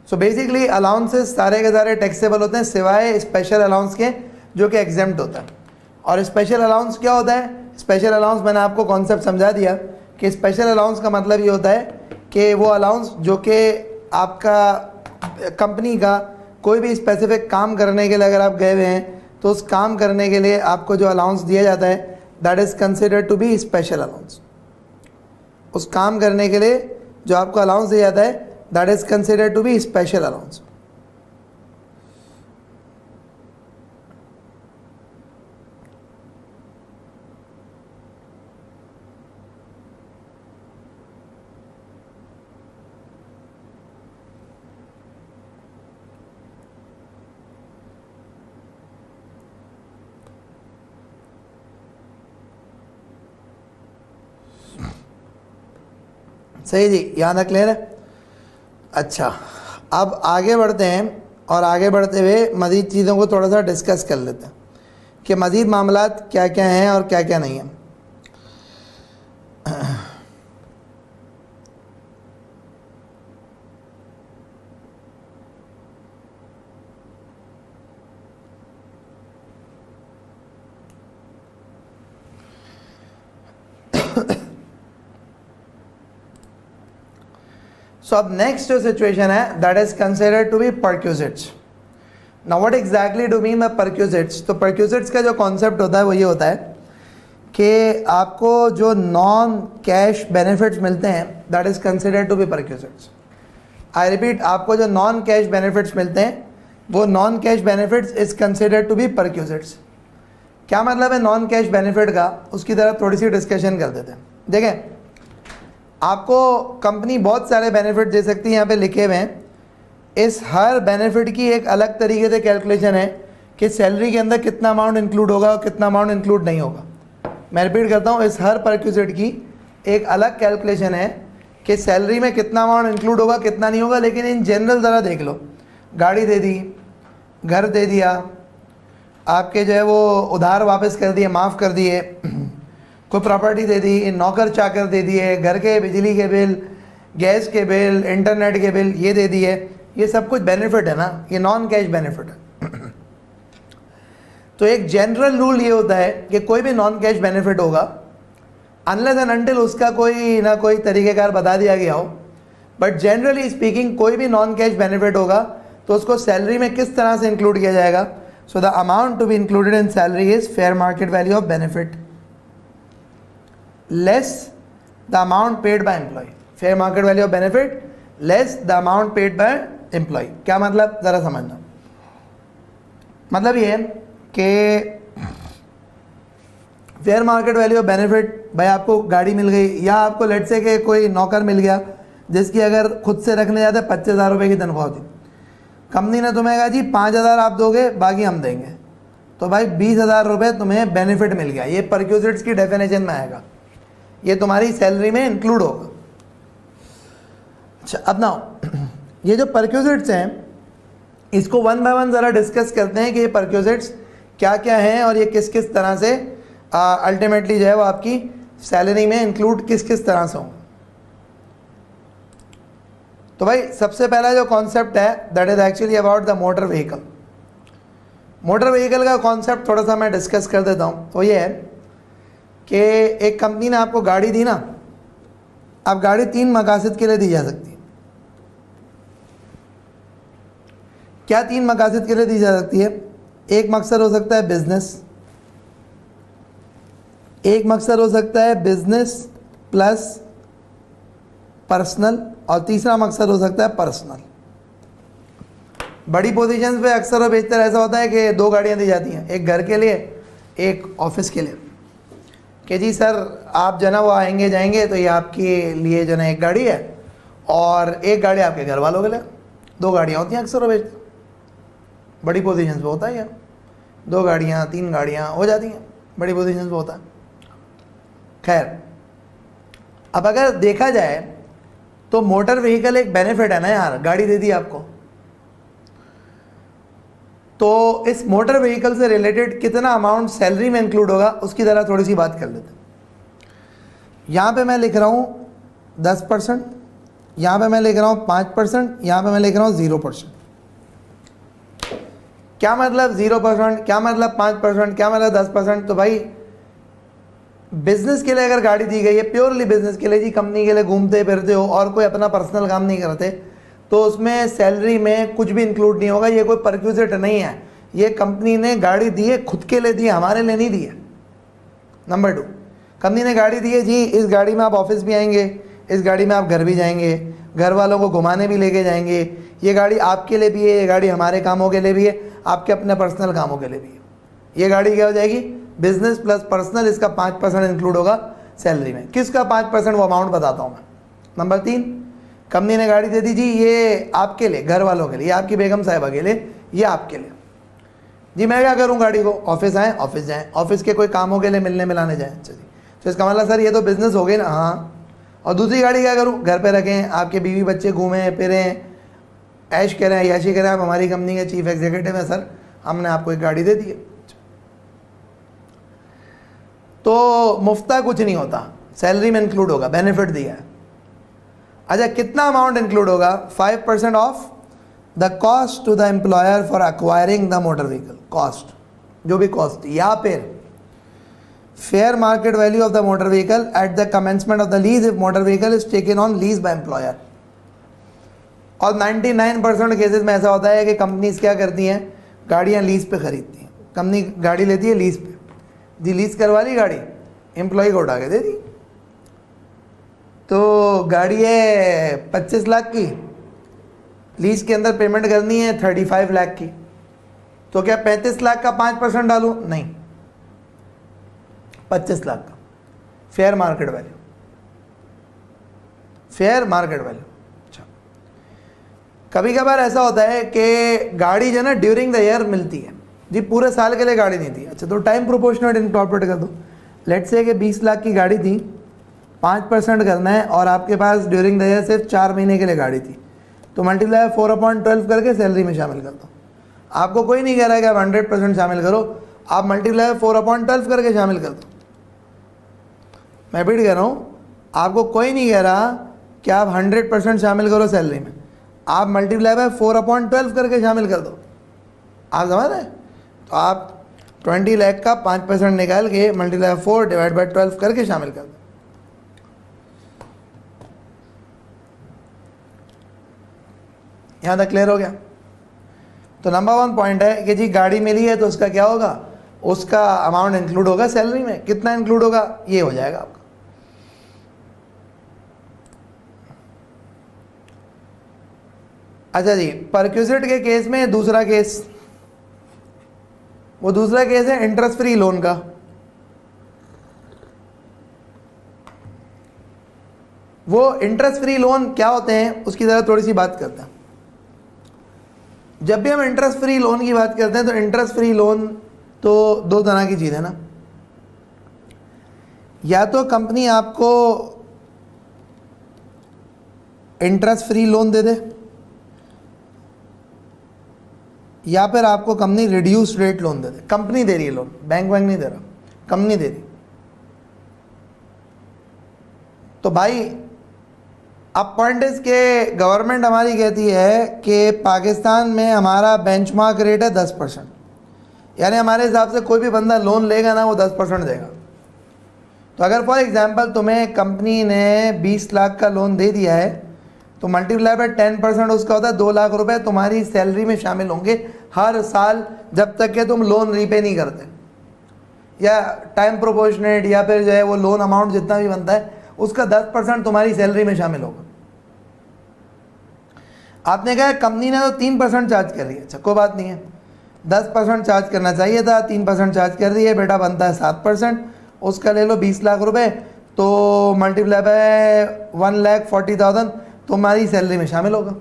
So basically allowances सारे के सारे टैक्सेबल होते हैं सिवाय स्पेशल अलाउंस के जो कि एग्जेम्प्ट होता है। और स्पेशल अलाउंस क्या होता है? स्पेशल अलाउंस मैंने आपको कॉन्सेप्ट समझा दिया कि स्पेशल अलाउंस का मतलब ये होता है कि वो अलाउंस जो कि आपका कंपनी का कोई भी स्पेसिफिक काम करने के लिए अगर आप गए हुए हैं तो उस काम करने के लिए आपको जो अलाउंस दिया जाता है that is considered to be special allowance. उस काम करने के लिए जो आपको अलाउंस दिया जाता है that is considered to be special allowance. सही जी, यहाँ तक क्लियर है? अच्छा अब आगे बढ़ते हैं, और आगे बढ़ते हुए मज़ीद चीज़ों को थोड़ा सा डिस्कस कर लेते हैं कि मज़ीद मामलात क्या क्या हैं और क्या क्या नहीं हैं। सो अब नेक्स्ट जो सिचुएशन है that is considered to be perquisites. Now what exactly do mean by perquisites? तो परक्यूजिट्स का जो कॉन्सेप्ट होता है वो ये होता है कि आपको जो नॉन कैश बेनिफिट्स मिलते हैं that is considered to be perquisites. I repeat, आपको जो नॉन कैश बेनिफिट्स मिलते हैं वो non cash benefits is considered to be perquisites. क्या मतलब है नॉन कैश बेनिफिट का? उसकी तरफ थोड़ी सी डिस्कशन कर देते हैं। देखें आपको कंपनी बहुत सारे बेनिफिट दे सकती है, यहाँ पे लिखे हुए हैं। इस हर बेनिफिट की एक अलग तरीके से कैलकुलेशन है कि सैलरी के अंदर कितना अमाउंट इंक्लूड होगा और कितना अमाउंट इंक्लूड नहीं होगा। मैं रिपीट करता हूँ, इस हर परक्यूजिट की एक अलग कैलकुलेशन है कि सैलरी में कितना अमाउंट इंक्लूड होगा कितना नहीं होगा। लेकिन इन जनरल ज़रा देख लो, गाड़ी दे दी, घर दे दिया, आपके जो है वो उधार वापस कर दिए, माफ़ कर दिए, कोई प्रॉपर्टी दे दी, नौकर चाकर दे दिए, घर के बिजली के बिल, गैस के बिल, इंटरनेट के बिल ये दे दिए, ये सब कुछ बेनिफिट है ना, ये नॉन कैश बेनिफिट है। तो एक जनरल रूल ये होता है कि कोई भी नॉन कैश बेनिफिट होगा अनलेस एंड अनटिल उसका कोई ना कोई तरीक़ेकार बता दिया गया हो, बट जनरली स्पीकिंग कोई भी नॉन कैश बेनिफिट होगा तो उसको सैलरी में किस तरह से इंक्लूड किया जाएगा। So the amount to be included in salary is fair market value of benefit less the amount paid by employee. Fair market value of benefit less the amount paid by employee. क्या मतलब, ज़रा समझना। मतलब ये है कि fair market value of benefit, भाई आपको गाड़ी मिल गई या आपको लेट से के कोई नौकर मिल गया जिसकी अगर खुद से रखने जाते 25,000 रुपये की तनख्वाह होती, कंपनी ने तुम्हें कहा जी 5,000 आप दोगे बाकी हम देंगे, तो भाई 20,000 रुपये तुम्हें बेनिफिट मिल गया। ये परक्यूजिट्स की डेफिनेशन में आएगा, ये तुम्हारी सैलरी में इंक्लूड होगा। अच्छा अब ना ये जो परक्यूजिट्स हैं इसको वन बाय वन ज़रा डिस्कस करते हैं कि ये परक्यूजिट्स क्या क्या हैं और ये किस किस तरह से अल्टीमेटली जो है वो आपकी सैलरी में इंक्लूड किस किस तरह से होंगे। तो भाई सबसे पहला जो कॉन्सेप्ट है that is actually about the motor vehicle. Motor vehicle का कॉन्सेप्ट थोड़ा सा मैं डिस्कस कर देता हूँ। तो ये है कि एक कंपनी ने आपको गाड़ी दी ना, अब गाड़ी 3 मकासद के लिए दी जा सकती है। क्या 3 मकासद के लिए दी जा सकती है? एक मकसद हो सकता है बिजनेस, एक मकसद हो सकता है बिजनेस प्लस पर्सनल, और तीसरा मकसद हो सकता है पर्सनल। बड़ी पोजीशंस पे अक्सर और बेहतर ऐसा होता है कि 2 गाड़ियां दी जाती हैं, एक घर के लिए एक ऑफिस के लिए, कि जी सर आप जो ना वो आएंगे जाएंगे तो ये आपके लिए जो ना एक गाड़ी है और एक गाड़ी आपके घर वालों के लिए। 2 गाड़ियाँ होती हैं अक्सर और बेहतर, बड़ी पोजीशंस पे होता है यार, 2 गाड़ियाँ 3 गाड़ियाँ हो जाती हैं, बड़ी पोजीशंस पे होता है। खैर अब अगर देखा जाए तो मोटर व्हीकल एक बेनिफिट है ना यार, गाड़ी दे दी आपको, तो इस मोटर व्हीकल से रिलेटेड कितना अमाउंट सैलरी में इंक्लूड होगा उसकी ज़रा थोड़ी सी बात कर लेते हैं। यहाँ पे मैं लिख रहा हूँ 10%, यहाँ पे मैं लिख रहा हूँ 5%, यहाँ पे मैं लिख रहा हूँ 0%। क्या मतलब 0%, क्या मतलब 5%, क्या मतलब 10%? तो भाई बिजनेस के लिए अगर गाड़ी दी गई है, प्योरली बिजनेस के लिए, जी कंपनी के लिए घूमते फिरते हो और कोई अपना पर्सनल काम नहीं करते, तो उसमें सैलरी में कुछ भी इंक्लूड नहीं होगा। ये कोई परक्यूजिट नहीं है, ये कंपनी ने गाड़ी दी है खुद के लिए दी है, हमारे लिए नहीं दी है। नंबर 2, कंपनी ने गाड़ी दी है जी, इस गाड़ी में आप ऑफिस भी आएंगे, इस गाड़ी में आप घर भी जाएंगे, घर वालों को घुमाने भी लेके जाएंगे, ये गाड़ी आपके लिए भी है, ये गाड़ी हमारे कामों के लिए भी है, आपके अपने पर्सनल कामों के लिए भी है। ये गाड़ी क्या हो जाएगी? बिजनेस प्लस पर्सनल, इसका 5% इंक्लूड होगा सैलरी में। किसका 5%? वो अमाउंट बताता हूँ मैं। नंबर 3, कंपनी ने गाड़ी दे दी जी, ये आपके लिए, घर वालों के लिए, ये आपकी बेगम साहिबा के लिए, ये आपके लिए। जी मैं क्या करूँ, गाड़ी को ऑफिस आएँ ऑफिस जाएँ, ऑफिस के कोई कामों के लिए मिलने मिलाने जाएँ। अच्छा जी, तो इसका मतलब सर ये तो बिजनेस हो गई ना। हाँ, और दूसरी गाड़ी क्या करूँ, घर पे रखें, आपके बीवी बच्चे घूमें फिरें, ऐश करें, याशी करें, आप हमारी कंपनी के चीफ एग्जीक्यूटिव हैं सर, हमने आपको एक गाड़ी दे दी है। तो मुफ्ता कुछ नहीं होता, सैलरी में इंक्लूड होगा, बेनिफिट दिया है। अच्छा कितना अमाउंट इंक्लूड होगा? 5% of the cost to the employer for acquiring the motor vehicle. Cost, जो भी कॉस्ट, या फिर fair market value of the motor vehicle at the commencement of the lease if motor vehicle is taken on lease by employer. और 99% cases में ऐसा होता है कि कंपनीज क्या करती हैं, गाड़ियाँ लीज पे खरीदती हैं। कंपनी गाड़ी लेती है लीज पे, जी लीज करवा ली गाड़ी, एम्प्लॉय को उठा के दे दी। तो गाड़ी है 25 लाख की, लीज के अंदर पेमेंट करनी है 35 लाख की, तो क्या 35 लाख का 5% डालूं? नहीं, 25 लाख का fair market value, fair market value. अच्छा कभी कभार ऐसा होता है कि गाड़ी जो ना ड्यूरिंग द ईयर मिलती है, जी पूरे साल के लिए गाड़ी नहीं थी। अच्छा तो टाइम प्रोपोर्शनेट इनकॉर्पोरेट कर दो। लेट्स से कि 20 लाख की गाड़ी थी, 5% करना है और आपके पास ड्यूरिंग द ईयर सिर्फ 4 महीने के लिए गाड़ी थी, तो मल्टीप्लाई 4/12 करके सैलरी में शामिल कर दो। आपको कोई नहीं कह रहा है कि आप 100% शामिल करो, आप मल्टीप्लाई 4/12 करके शामिल कर दो। मैं रिपीट कर रहा हूँ, आपको कोई नहीं कह रहा कि आप 100% शामिल करो सैलरी में, आप मल्टीप्लाई बाय 4/12 करके शामिल कर दो। आप समझ रहे हैं? तो आप 20 लाख का 5% निकाल के मल्टीप्लाई 4 डिवाइड बाय 12 करके शामिल कर दो। यहाँ तक क्लियर हो गया? तो नंबर 1 पॉइंट है कि जी गाड़ी मिली है तो उसका क्या होगा, उसका अमाउंट इंक्लूड होगा सैलरी में। कितना इंक्लूड होगा, ये हो जाएगा आपका। अच्छा जी, परक्यूजिट के केस में दूसरा केस, वो दूसरा केस है इंटरेस्ट फ्री लोन का। वो इंटरेस्ट फ्री लोन क्या होते हैं उसकी जरा थोड़ी सी बात करते हैं। जब भी हम इंटरेस्ट फ्री लोन की बात करते हैं तो इंटरेस्ट फ्री लोन तो दो तरह की चीज़ है ना, या तो कंपनी आपको इंटरेस्ट फ्री लोन दे दे, या फिर आपको कंपनी रिड्यूस रेट लोन दे दे। कंपनी दे रही है लोन, बैंक नहीं दे रहा, कंपनी दे रही। तो भाई अब पॉइंट इज के गवर्नमेंट हमारी कहती है कि पाकिस्तान में हमारा बेंचमार्क रेट है 10%, यानी हमारे हिसाब से कोई भी बंदा लोन लेगा ना वो 10% देगा। तो अगर फॉर एग्जांपल तुम्हें कंपनी ने 20 लाख का लोन दे दिया है तो मल्टीप्लाई बाय 10% उसका होता है 2 लाख रुपए तुम्हारी सैलरी में शामिल होंगे हर साल, जब तक कि तुम लोन रीपे नहीं करते, या टाइम प्रोपोर्शनेट, या फिर जो है वो लोन अमाउंट जितना भी बनता है उसका 10% तुम्हारी सैलरी में शामिल होगा। आपने कहा कंपनी ने तो 3% चार्ज कर दिया, अच्छा कोई बात नहीं है, 10% चार्ज करना चाहिए था, 3% चार्ज कर दिए, बेटा बनता है 7%, उसका ले लो 20 लाख रुपए, तो मल्टीप्लाई बाय 1,40,000 तुम्हारी सैलरी में शामिल होगा।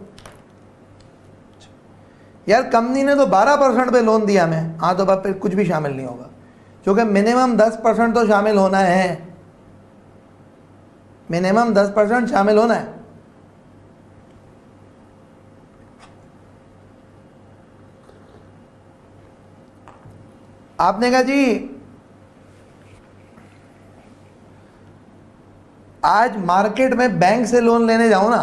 यार कंपनी ने तो 12% पे लोन दिया हमें, हाँ तो फिर कुछ भी शामिल नहीं होगा, क्योंकि मिनिमम 10% तो शामिल होना है, मिनिमम 10% शामिल होना है। आपने कहा जी आज मार्केट में बैंक से लोन लेने जाऊं ना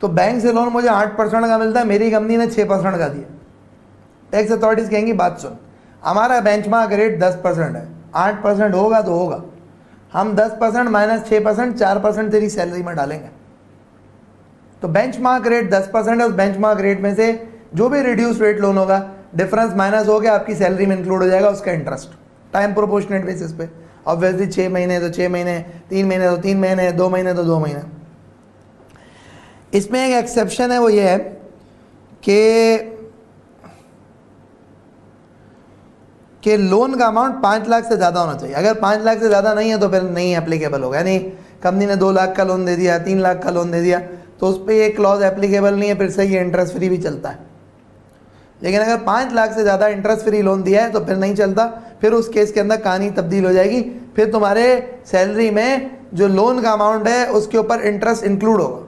तो बैंक से लोन मुझे 8% का मिलता है, मेरी कंपनी ने 6% का दिया। टैक्स अथॉरिटीज कहेंगी बात सुन, हमारा बेंचमार्क रेट 10% है, 8% होगा तो होगा, हम 10% माइनस 6% 4% तेरी सैलरी में डालेंगे। तो बेंचमार्क रेट 10% है, उस बेंचमार्क रेट में से जो भी रिड्यूस रेट लोन होगा डिफरेंस माइनस हो गया, आपकी सैलरी में इंक्लूड हो जाएगा उसका इंटरेस्ट, टाइम प्रोपोर्शनेट बेसिस पे। ऑब्वियसली 6 महीने तो 6 महीने, 3 महीने तो 3 महीने, 2 महीने तो 2 महीने। इसमें एक एक्सेप्शन है, वो ये है कि लोन का अमाउंट 5 लाख से ज़्यादा होना चाहिए। अगर 5 लाख से ज़्यादा नहीं है तो फिर नहीं एप्लीकेबल होगा। यानी कंपनी ने 2 लाख का लोन दे दिया, 3 लाख का लोन दे दिया, तो उस पर ये क्लॉज एप्लीकेबल नहीं है, फिर से ये इंटरेस्ट फ्री भी चलता है। लेकिन अगर 5 लाख से ज़्यादा इंटरेस्ट फ्री लोन दिया है तो फिर नहीं चलता, फिर उस केस के अंदर कहानी तब्दील हो जाएगी, फिर तुम्हारे सैलरी में जो लोन का अमाउंट है उसके ऊपर इंटरेस्ट इंक्लूड होगा।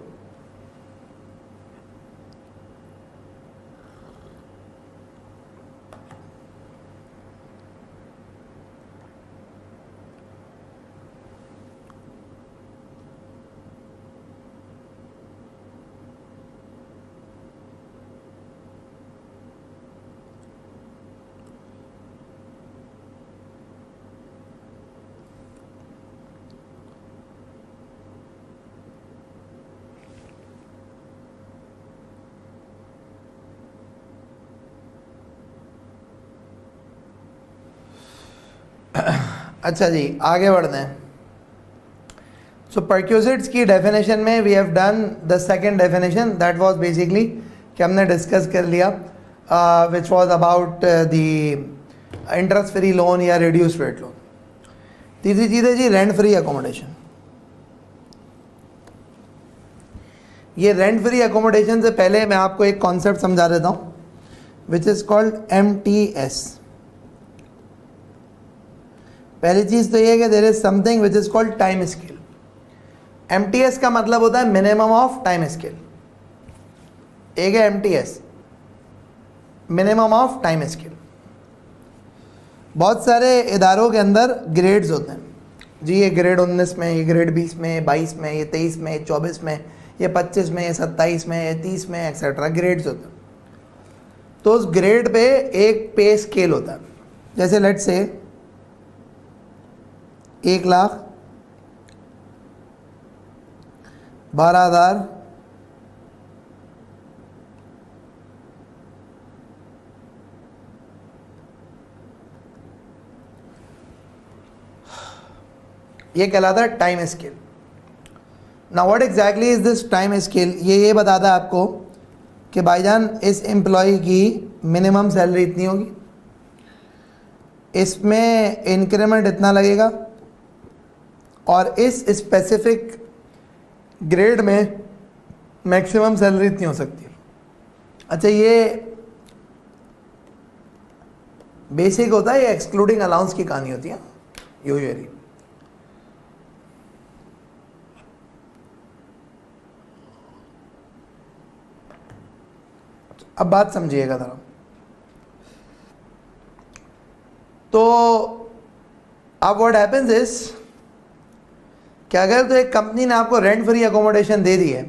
अच्छा जी, आगे बढ़ते हैं। सो परक्यूजिट्स की डेफिनेशन में we have done the second definition, that was basically कि हमने डिस्कस कर लिया which was about the interest free loan या रिड्यूस रेट लोन। तीसरी चीज़ है जी रेंट फ्री एकोमोडेशन। ये रेंट फ्री एकोमोडेशन से पहले मैं आपको एक कॉन्सेप्ट समझा देता हूँ विच इज़ कॉल्ड MTS। पहली चीज़ तो ये है कि there is something which is called time scale. MTS का मतलब होता है मिनिमम ऑफ टाइम स्केल। एक है MTS, minimum of time scale. बहुत सारे इदारों के अंदर ग्रेड्स होते हैं, जी ये ग्रेड 19 में, ये ग्रेड 20 में, ये 22 में, ये 23 में, ये 24 में, ये 25 में, ये 27 में, ये 30 में, एक्सेट्रा ग्रेड्स होते हैं। तो उस ग्रेड पे एक पे स्केल होता है। जैसे लेट्स से 1,12,000 ये कहलाता है time scale. Now what exactly is this time scale? ये बताता है आपको कि भाईजान इस एम्प्लॉय की मिनिमम सैलरी इतनी होगी, इसमें इंक्रीमेंट इतना लगेगा, और इस स्पेसिफिक ग्रेड में मैक्सिमम सैलरी इतनी हो सकती है। अच्छा, ये बेसिक होता है, ये एक्सक्लूडिंग अलाउंस की कहानी होती है यूजुअली। अब बात समझिएगा जरा। तो अब व्हाट हैपेंस इज कि अगर तो एक कंपनी ने आपको रेंट फ्री अकोमोडेशन दे दी है,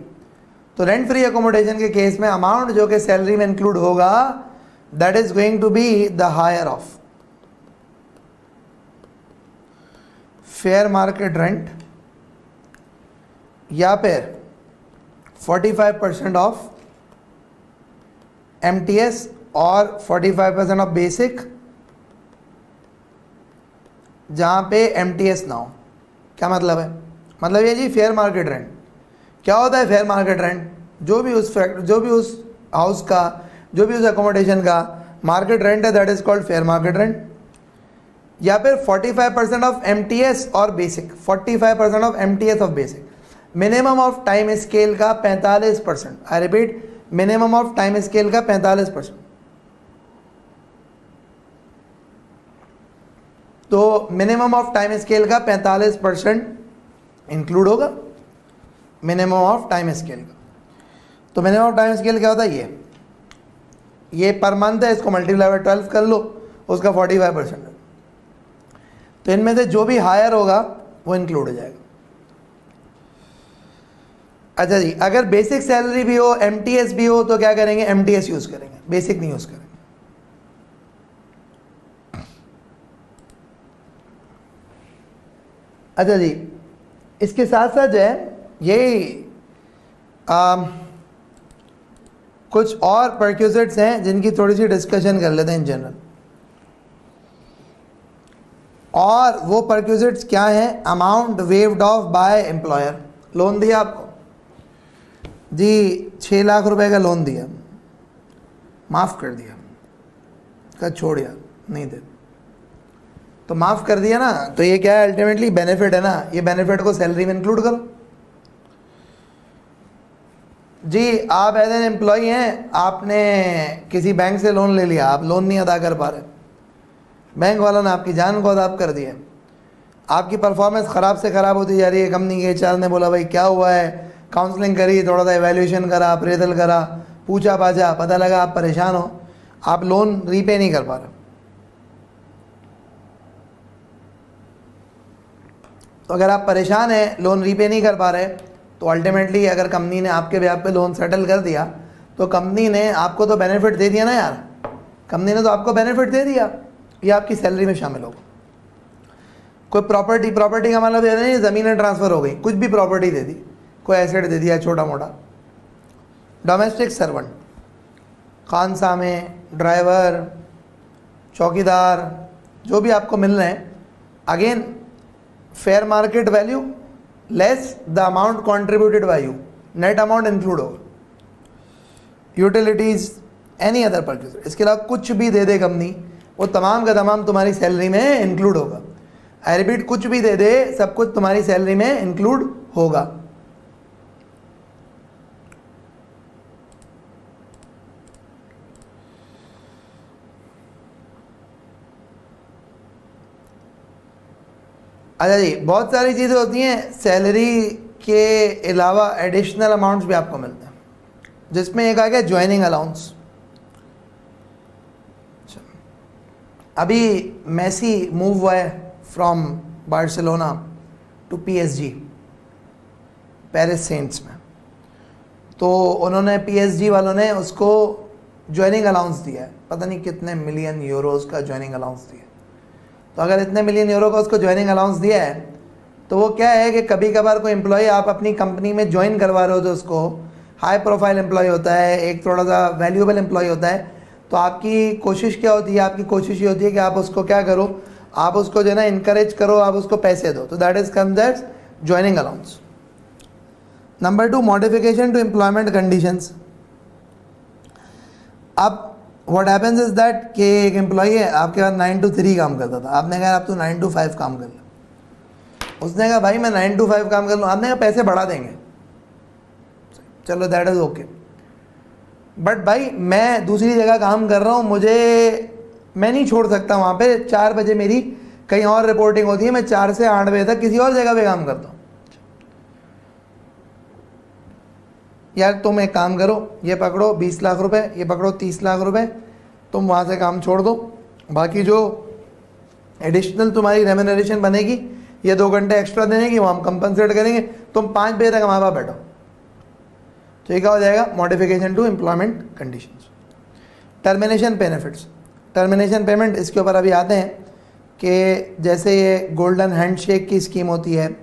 तो रेंट फ्री अकोमोडेशन के केस में अमाउंट जो कि सैलरी में इंक्लूड होगा that is going to be the higher of fair market rent या फिर 45% ऑफ MTS और 45% ऑफ बेसिक जहाँ पे MTS ना हो। क्या मतलब है? मतलब ये जी फेयर मार्केट रेंट क्या होता है? फेयर मार्केट रेंट जो भी उस हाउस का, जो भी उस एकोमोडेशन का मार्केट रेंट है that is called fair market rent. या फिर 45% ऑफ MTS और basic, 45% of MTS of basic. Minimum of time scale का 45%, I repeat, minimum of time scale का 45%। तो मिनिमम ऑफ टाइम स्केल का 45% इंक्लूड होगा मिनिमम ऑफ टाइम स्केल का। तो मिनिमम ऑफ टाइम स्केल क्या होता है? ये पर मंथ है, इसको मल्टीप्लाई बाय 12 कर लो, उसका 45% है। तो इनमें से जो भी हायर होगा वो इंक्लूड हो जाएगा। अच्छा जी, अगर बेसिक सैलरी भी हो, MTS भी हो, तो क्या करेंगे? MTS यूज करेंगे, बेसिक नहीं यूज करेंगे। अच्छा जी, इसके साथ साथ जो है ये कुछ और परक्यूजिट्स हैं जिनकी थोड़ी सी डिस्कशन कर लेते हैं इन जनरल। और वो परक्यूजिट्स क्या हैं? Amount waived of by employer. Loan दिया आपको जी, 6 लाख रुपए का लोन दिया, माफ़ कर दिया, का छोड़ यार नहीं दे, तो माफ़ कर दिया ना, तो ये क्या है? अल्टीमेटली बेनिफिट है ना, ये बेनिफिट को सैलरी में इंक्लूड करो। जी आप एज एन एम्प्लॉय हैं, आपने किसी बैंक से लोन ले लिया, आप लोन नहीं अदा कर पा रहे, बैंक वालों ने आपकी जान को अदाब कर दिया, आपकी परफॉर्मेंस ख़राब से ख़राब होती जा रही है। कंपनी के HR ने बोला भाई क्या हुआ है, काउंसलिंग करी, थोड़ा सा एवेल्यूशन करा, अप्रेजल करा, पूछा पाछा, पता लगा आप परेशान हो, आप लोन रीपे नहीं कर पा रहे। तो अगर आप परेशान हैं, लोन रीपे नहीं कर पा रहे, तो अल्टीमेटली अगर कंपनी ने आपके ब्याज पे लोन सेटल कर दिया, तो कंपनी ने आपको तो बेनिफिट दे दिया ना यार, कंपनी ने तो आपको बेनिफिट दे दिया, ये आपकी सैलरी में शामिल होगा। कोई प्रॉपर्टी का मतलब ये नहीं ज़मीनें ट्रांसफ़र हो गई, कुछ भी प्रॉपर्टी दे दी, कोई एसेट दे दिया छोटा मोटा। डोमेस्टिक सर्वेंट, खानसामे, ड्राइवर, चौकीदार, जो भी आपको मिल रहे हैं, again fair market value less the amount contributed bye you, net amount include होगा। यूटिलिटीज़, एनी अदर परचेज, इसके अलावा कुछ भी दे दे कंपनी, वो तमाम का तमाम तुम्हारी सैलरी में इंक्लूड होगा। आई रिपीट, कुछ भी दे दे, सब कुछ तुम्हारी सैलरी में इंक्लूड होगा। अच्छा जी, बहुत सारी चीज़ें होती हैं, सैलरी के अलावा एडिशनल अमाउंट्स भी आपको मिलते हैं, जिसमें एक आ गया ज्वाइनिंग अलाउंस। अभी मेसी मूव हुआ है from Barcelona to PSG, Paris Saints में। तो उन्होंने PSG वालों ने उसको ज्वाइनिंग अलाउंस दिया है, पता नहीं कितने मिलियन यूरोज़ का ज्वाइनिंग अलाउंस दिया है। तो अगर इतने मिलियन यूरो का उसको ज्वाइनिंग अलाउंस दिया है, तो वो क्या है कि कभी कभार कोई एम्प्लॉय आप अपनी कंपनी में ज्वाइन करवा रहे हो, तो उसको हाई प्रोफाइल एम्प्लॉय होता है, एक थोड़ा सा वैल्यूएबल एम्प्लॉय होता है, तो आपकी कोशिश क्या होती है, आपकी कोशिश ये होती है कि आप उसको क्या करो, आप उसको जो है ना इनकरेज करो, आप उसको पैसे दो। तो that is comes as joining allowance. Number 2, modification to employment conditions. अब व्हाट हैपेंस इज दैट कि एक एम्प्लॉय है आपके पास 9 to 3 काम करता था, आपने कहा आप तो 9 to 5 काम कर लो, उसने कहा भाई मैं 9 to 5 काम कर लूँ, आपने कहा पैसे बढ़ा देंगे, चलो दैट इज ओके, बट भाई मैं दूसरी जगह काम कर रहा हूँ, मैं नहीं छोड़ सकता वहाँ पे, 4 बजे मेरी कहीं और रिपोर्टिंग होती है, मैं 4 से 8 बजे तक किसी और जगह पे काम करता हूँ। यार तुम एक काम करो, ये पकड़ो 20 लाख रुपए, ये पकड़ो 30 लाख रुपए, तुम वहाँ से काम छोड़ दो, बाकी जो एडिशनल तुम्हारी रेम्यूनरेशन बनेगी, ये 2 घंटे एक्स्ट्रा देने की वो हम कंपनसेट करेंगे, तुम 5 बजे तक हमारे पास बैठो। तो ये क्या हो जाएगा, modification to employment conditions. Termination benefits, termination payment, इसके ऊपर अभी आते हैं कि जैसे ये गोल्डन हैंडशेक की स्कीम होती है,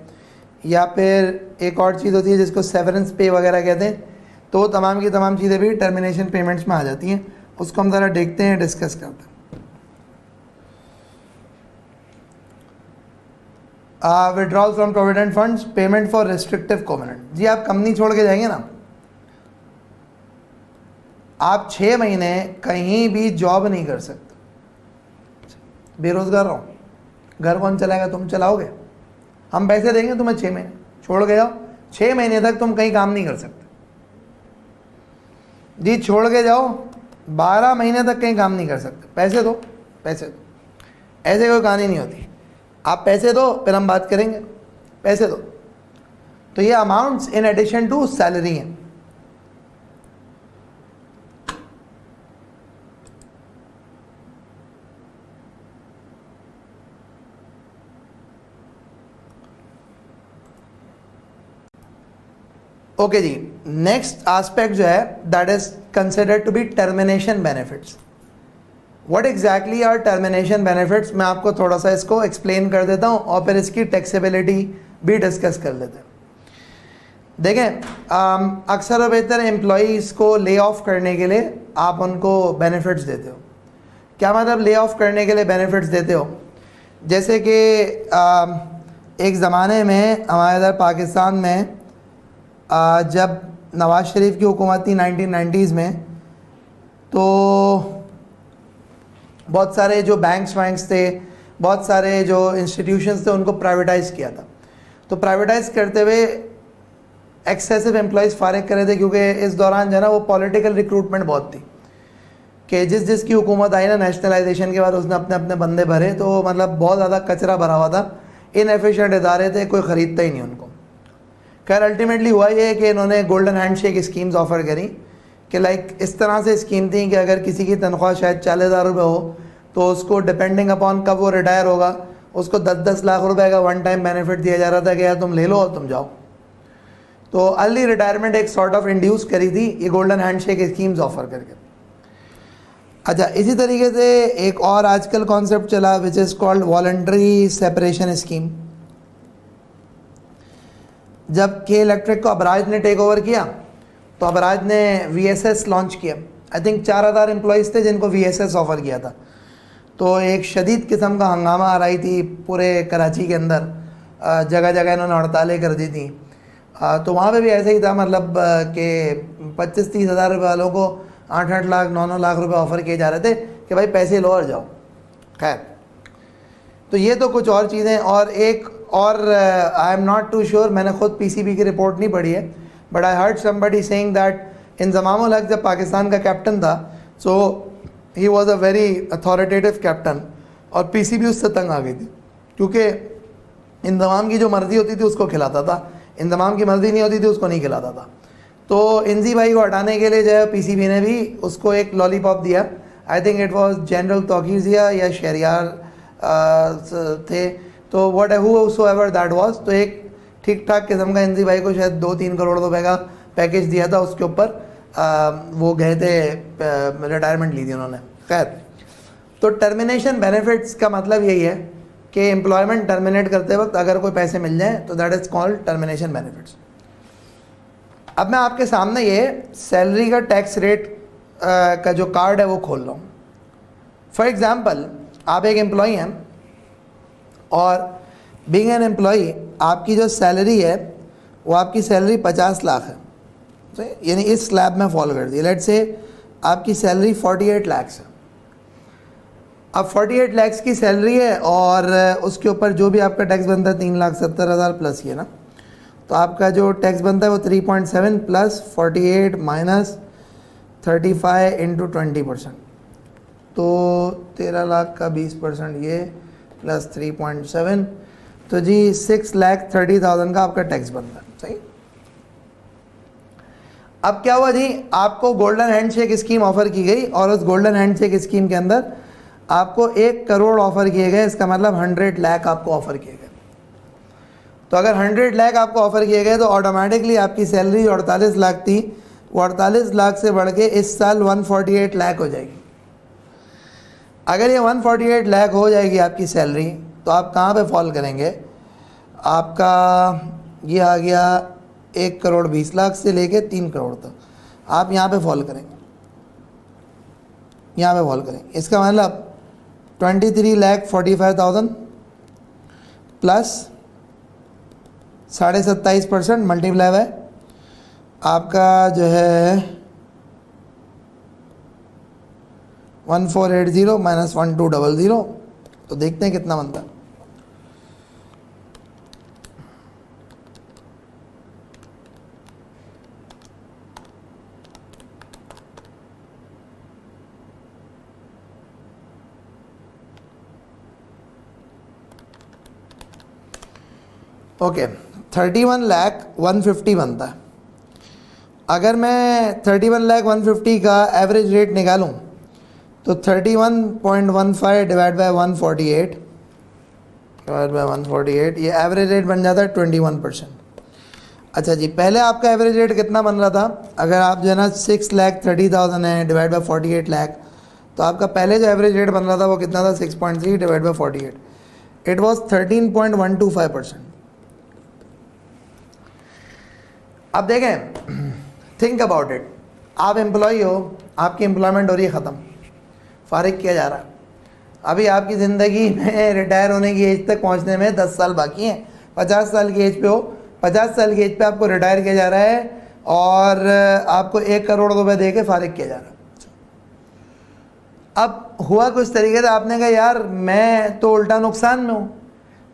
या फिर एक और चीज़ होती है जिसको सेवरेंस पे वगैरह कहते हैं, तो तमाम की तमाम चीज़ें भी टर्मिनेशन पेमेंट्स में आ जाती हैं। उसको हम ज़रा देखते हैं, डिस्कस करते हैं। Withdrawal from provident funds, payment for restrictive covenant. जी आप कंपनी छोड़ के जाएंगे ना, आप 6 महीने कहीं भी जॉब नहीं कर सकते, बेरोजगार रहो, घर कौन चलाएगा, तुम चलाओगे, हम पैसे देंगे तुम्हें, 6 महीने छोड़ के जाओ, 6 महीने तक तुम कहीं काम नहीं कर सकते। जी छोड़ के जाओ, 12 महीने तक कहीं काम नहीं कर सकते, पैसे दो, पैसे दो, ऐसे कोई कहानी नहीं होती, आप पैसे दो फिर हम बात करेंगे, पैसे दो। तो ये amounts in addition to salary हैं। ओके जी, नेक्स्ट एस्पेक्ट जो है that is considered to be termination benefits. What exactly are termination benefits, मैं आपको थोड़ा सा इसको एक्सप्लेन कर देता हूँ और फिर इसकी टैक्सेबिलिटी भी डिस्कस कर लेते हैं। देखें, अक्सर और बेहतर एम्प्लॉयज़ को ले ऑफ करने के लिए आप उनको बेनिफिट्स देते हो। क्या मतलब ले ऑफ करने के लिए बेनिफिट्स देते हो, जैसे कि एक ज़माने में हमारे इधर पाकिस्तान में जब नवाज़ शरीफ की हुकूमत थी 1990s में, तो बहुत सारे जो बैंक्स थे, बहुत सारे जो इंस्टीट्यूशंस थे, उनको प्राइवेटाइज़ किया था। तो प्राइवेटाइज़ करते हुए एक्सेसिव एम्प्लॉयज़ फारिग करे थे, क्योंकि इस दौरान जो है ना वो पॉलिटिकल रिक्रूटमेंट बहुत थी कि जिसकी हुकूमत आई ना नेशनलाइजेशन के बाद उसने अपने अपने बंदे भरे, तो मतलब बहुत ज़्यादा कचरा भरा हुआ था, इनएफिशिएंट इदारे थे, कोई ख़रीदता ही नहीं उनको। खैर अल्टीमेटली हुआ ये कि इन्होंने गोल्डन हैंडशेक स्कीम्स ऑफ़र करी कि लाइक इस तरह से स्कीम थी कि अगर किसी की तनख्वाह शायद 40,000 रुपये हो, तो उसको डिपेंडिंग अपॉन कब वो रिटायर होगा, उसको 10-10 लाख रुपए का वन टाइम बेनिफिट दिया जा रहा था कि यार तुम ले लो और तुम जाओ। तो अर्ली रिटायरमेंट एक सॉर्ट ऑफ इंड्यूस करी थी ये गोल्डन हैंडशेक स्कीम्स ऑफ़र करके। अच्छा, इसी तरीके से एक और आजकल कॉन्सेप्ट चला विच is called voluntary separation scheme. जब के इलेक्ट्रिक को अबराज ने टेक ओवर किया, तो अबराज ने VSS लॉन्च किया। आई थिंक 4,000 एम्प्लॉयज़ थे जिनको VSS ऑफ़र किया था। तो एक शदीद किस्म का हंगामा आ रही थी पूरे कराची के अंदर, जगह जगह इन्होंने हड़तालें कर दी थी। तो वहाँ पे भी ऐसे ही था, मतलब कि 25-30 हज़ार रुपये वालों को 8-8 लाख 9-9 लाख रुपए ऑफ़र किए जा रहे थे कि भाई पैसे लो और जाओ। खैर, तो ये तो कुछ और चीज़ें। और एक और I am not too sure, मैंने खुद PCB की रिपोर्ट नहीं पढ़ी है, but I heard somebody saying that Inzamam ul Haq जब पाकिस्तान का कैप्टन था, so he was a very authoritative captain, और PCB उससे तंग आ गई थी, क्योंकि इंज़माम की जो मर्ज़ी होती थी उसको खिलाता था, इंज़माम की मर्ज़ी नहीं होती थी उसको नहीं खिलाता था। तो इंजी भाई को हटाने के लिए जो है PCB ने भी उसको एक लॉलीपॉप दिया। I think it was general Tauqeer Zia या शहरियार थे, तो what who so ever that was, तो एक ठीक ठाक किस्म का एनजी भाई को शायद 2-3 करोड़ रुपए का पैकेज दिया था, उसके ऊपर वो गए थे, रिटायरमेंट ली थी उन्होंने। खैर, तो टर्मिनेशन बेनिफिट्स का मतलब यही है कि एम्प्लॉयमेंट टर्मिनेट करते वक्त अगर कोई पैसे मिल जाए तो that is called termination benefits. अब मैं आपके सामने ये सैलरी का टैक्स रेट का जो कार्ड है वो खोल रहा हूँ। फॉर एग्जाम्पल, आप एक एम्प्लॉई हैं और बीइंग एन एम्प्लॉई आपकी जो सैलरी है वो आपकी सैलरी 50 लाख है, यानी इस स्लैब में फॉलो कर दी। लेट्स से आपकी सैलरी 48 लाख है। अब 48 लाख की सैलरी है और उसके ऊपर जो भी आपका टैक्स बनता है 3,70,000 प्लस ये ना, तो आपका जो टैक्स बनता है वो 3.7 प्लस 48 माइनस 35 इंटू 20%, तो 13 लाख का 20% ये प्लस 3.7, तो जी 6,30,000 का आपका टैक्स बनता है। सही। अब क्या हुआ जी, आपको गोल्डन हैंडशेक स्कीम ऑफर की गई और उस गोल्डन हैंडशेक स्कीम के अंदर आपको 1 करोड़ ऑफर किए गए, इसका मतलब 100 लाख आपको ऑफर किए गए। तो अगर 100 लाख आपको ऑफर किए गए तो ऑटोमेटिकली आपकी सैलरी 48 लाख थी, वो 48 लाख से बढ़ के इस साल 148 लाख हो जाएगी। अगर ये 148 लाख हो जाएगी आपकी सैलरी, तो आप कहाँ पे फॉल करेंगे? आपका ये आ गया 1 करोड़ 20 लाख से लेके 3 करोड़ तक, आप यहाँ पे फॉल करेंगे, यहाँ पे फॉल करेंगे। इसका मतलब 23,45,000 प्लस 27.5% मल्टीप्लाई है आपका जो है 1480 माइनस 1200, तो देखते हैं कितना बनता है। ओके, 31,150 बनता है। अगर मैं 31,150 का एवरेज रेट निकालूं तो 31.15 डिवाइड बाय 148 ये एवरेज रेट बन जाता है 21%। अच्छा जी, पहले आपका एवरेज रेट कितना बन रहा था? अगर आप जो है ना 6,30,000 है डिवाइड बाय 48 लाख, तो आपका पहले जो एवरेज रेट बन रहा था वो कितना था? 6.3 डिवाइड बाय 48, इट वॉज 13.125%। अब देखें, थिंक अबाउट इट, आप एम्प्लॉई हो, आपकी एम्प्लॉयमेंट हो रही है ख़त्म, फारिग किया जा रहा है, अभी आपकी ज़िंदगी में रिटायर होने की एज तक पहुंचने में 10 साल बाकी हैं। 50 साल की एज पे हो, 50 साल की एज पे आपको रिटायर किया जा रहा है और आपको 1 करोड़ रुपए दे के फारिग किया जा रहा है। अब हुआ कुछ तरीके से, आपने कहा यार मैं तो उल्टा नुकसान में हूँ,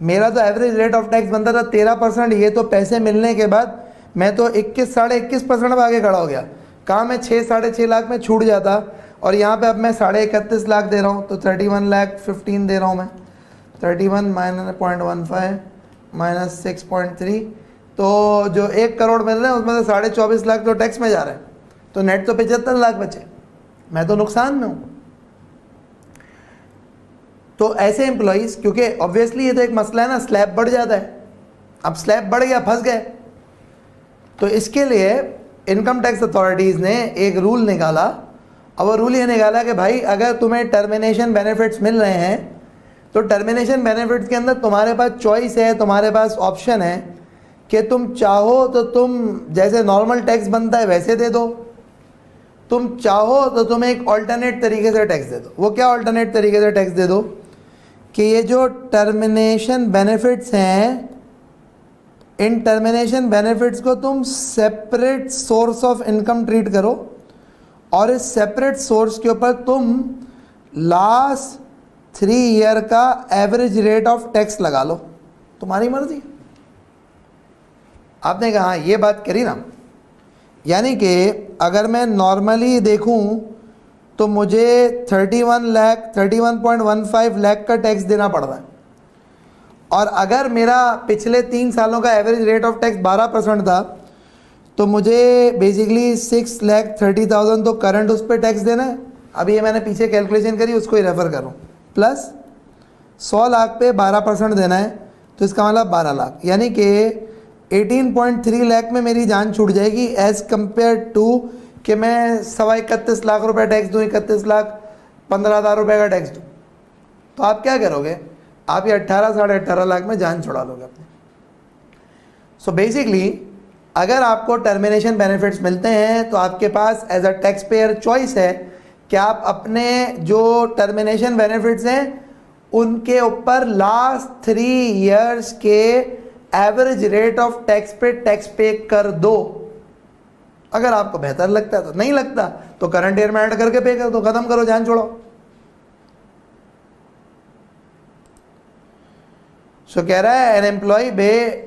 मेरा तो एवरेज रेट ऑफ टैक्स बनता था 13%, ये तो पैसे मिलने के बाद मैं तो 21 साढ़े 21% में आगे खड़ा हो गया। कहाँ मैं 6 साढ़े 6 लाख में छूट जाता और यहाँ पे अब मैं 31.5 लाख दे रहा हूँ, तो 31,15,000 दे रहा हूँ मैं। 31 माइनस 0.15 माइनस 6.3, तो जो 1 करोड़ मिल रहे हैं उसमें से 24.5 लाख तो टैक्स में जा रहे हैं, तो नेट तो 75 लाख बचे, मैं तो नुकसान में हूँ। तो ऐसे एम्प्लॉइज़, क्योंकि ऑब्वियसली ये तो एक मसला है ना, स्लैब बढ़ जाता है, अब स्लैब बढ़ गया, फंस गए, तो इसके लिए इनकम टैक्स अथॉरिटीज़ ने एक रूल निकाला। अब वो रूल ये निकाला कि भाई अगर तुम्हें टर्मिनेशन बेनिफिट्स मिल रहे हैं तो टर्मिनेशन बेनिफिट्स के अंदर तुम्हारे पास चॉइस है, तुम्हारे पास ऑप्शन है कि तुम चाहो तो तुम जैसे नॉर्मल टैक्स बनता है वैसे दे दो, तुम चाहो तो तुम एक ऑल्टरनेट तरीके से टैक्स दे दो। वो क्या ऑल्टरनेट तरीके से टैक्स दे दो कि ये जो टर्मिनेशन बेनिफिट्स हैं, इन टर्मिनेशन बेनिफिट्स को तुम separate source of income treat करो और इस सेपरेट सोर्स के ऊपर तुम लास्ट 3 ईयर का एवरेज रेट ऑफ टैक्स लगा लो, तुम्हारी मर्जी। आपने कहा हाँ, ये बात करी ना, यानी कि अगर मैं नॉर्मली देखूं तो मुझे 31.15 लाख का टैक्स देना पड़ रहा है, और अगर मेरा पिछले 3 सालों का एवरेज रेट ऑफ टैक्स 12% था तो मुझे बेसिकली 6,30,000 तो करंट उस पर टैक्स देना है। अभी ये मैंने पीछे कैलकुलेशन करी, उसको ही रेफ़र करूँ, प्लस 100 लाख पे 12% देना है, तो इसका मतलब 12 लाख, यानी कि 18.3 लाख में मेरी जान छूट जाएगी एज कंपेयर टू कि मैं 31.25 लाख रुपए टैक्स दूँ, 31,15,000 रुपये का टैक्स दूँ। तो आप क्या करोगे, आप ये 18-18.5 लाख में जान छुड़ा लोगे अपने। सो बेसिकली अगर आपको टर्मिनेशन बेनिफिट्स मिलते हैं तो आपके पास as a tax payer choice है कि आप अपने जो टर्मिनेशन बेनिफिट्स हैं उनके ऊपर लास्ट 3 इयर्स के एवरेज रेट ऑफ टैक्स पे कर दो। अगर आपको बेहतर लगता है तो, नहीं लगता तो करंट ईयर में ऐड करके पे कर दो, खत्म करो, जान छोड़ो। सो कह रहा है an employee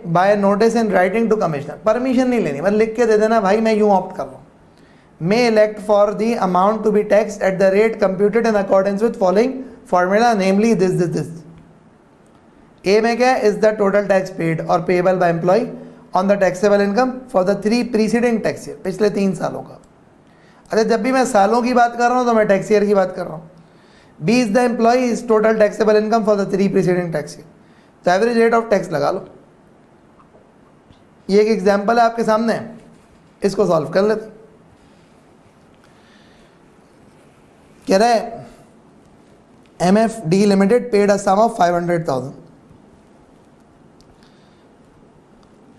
by notice in writing to commissioner, permission नहीं लेनी, बस लिख के दे देना भाई मैं यूं ऑप्ट कर रहा हूं, may elect for the amount to be tax at the rate computed in accordance with following formula, namely this. A में क्या है, is the total tax paid और payable by employee on the taxable income for the 3 preceding tax year, पिछले 3 सालों का। अच्छा, जब भी मैं सालों की बात कर रहा हूं तो मैं टैक्स ईयर की बात कर रहा हूं। B is the employee is total taxable income for the 3 preceding tax year, तो एवरेज रेट ऑफ टैक्स लगा लो। ये एक एग्जांपल है आपके सामने, इसको सॉल्व कर लेते। कह रहा है MFD limited paid a sum of 500,000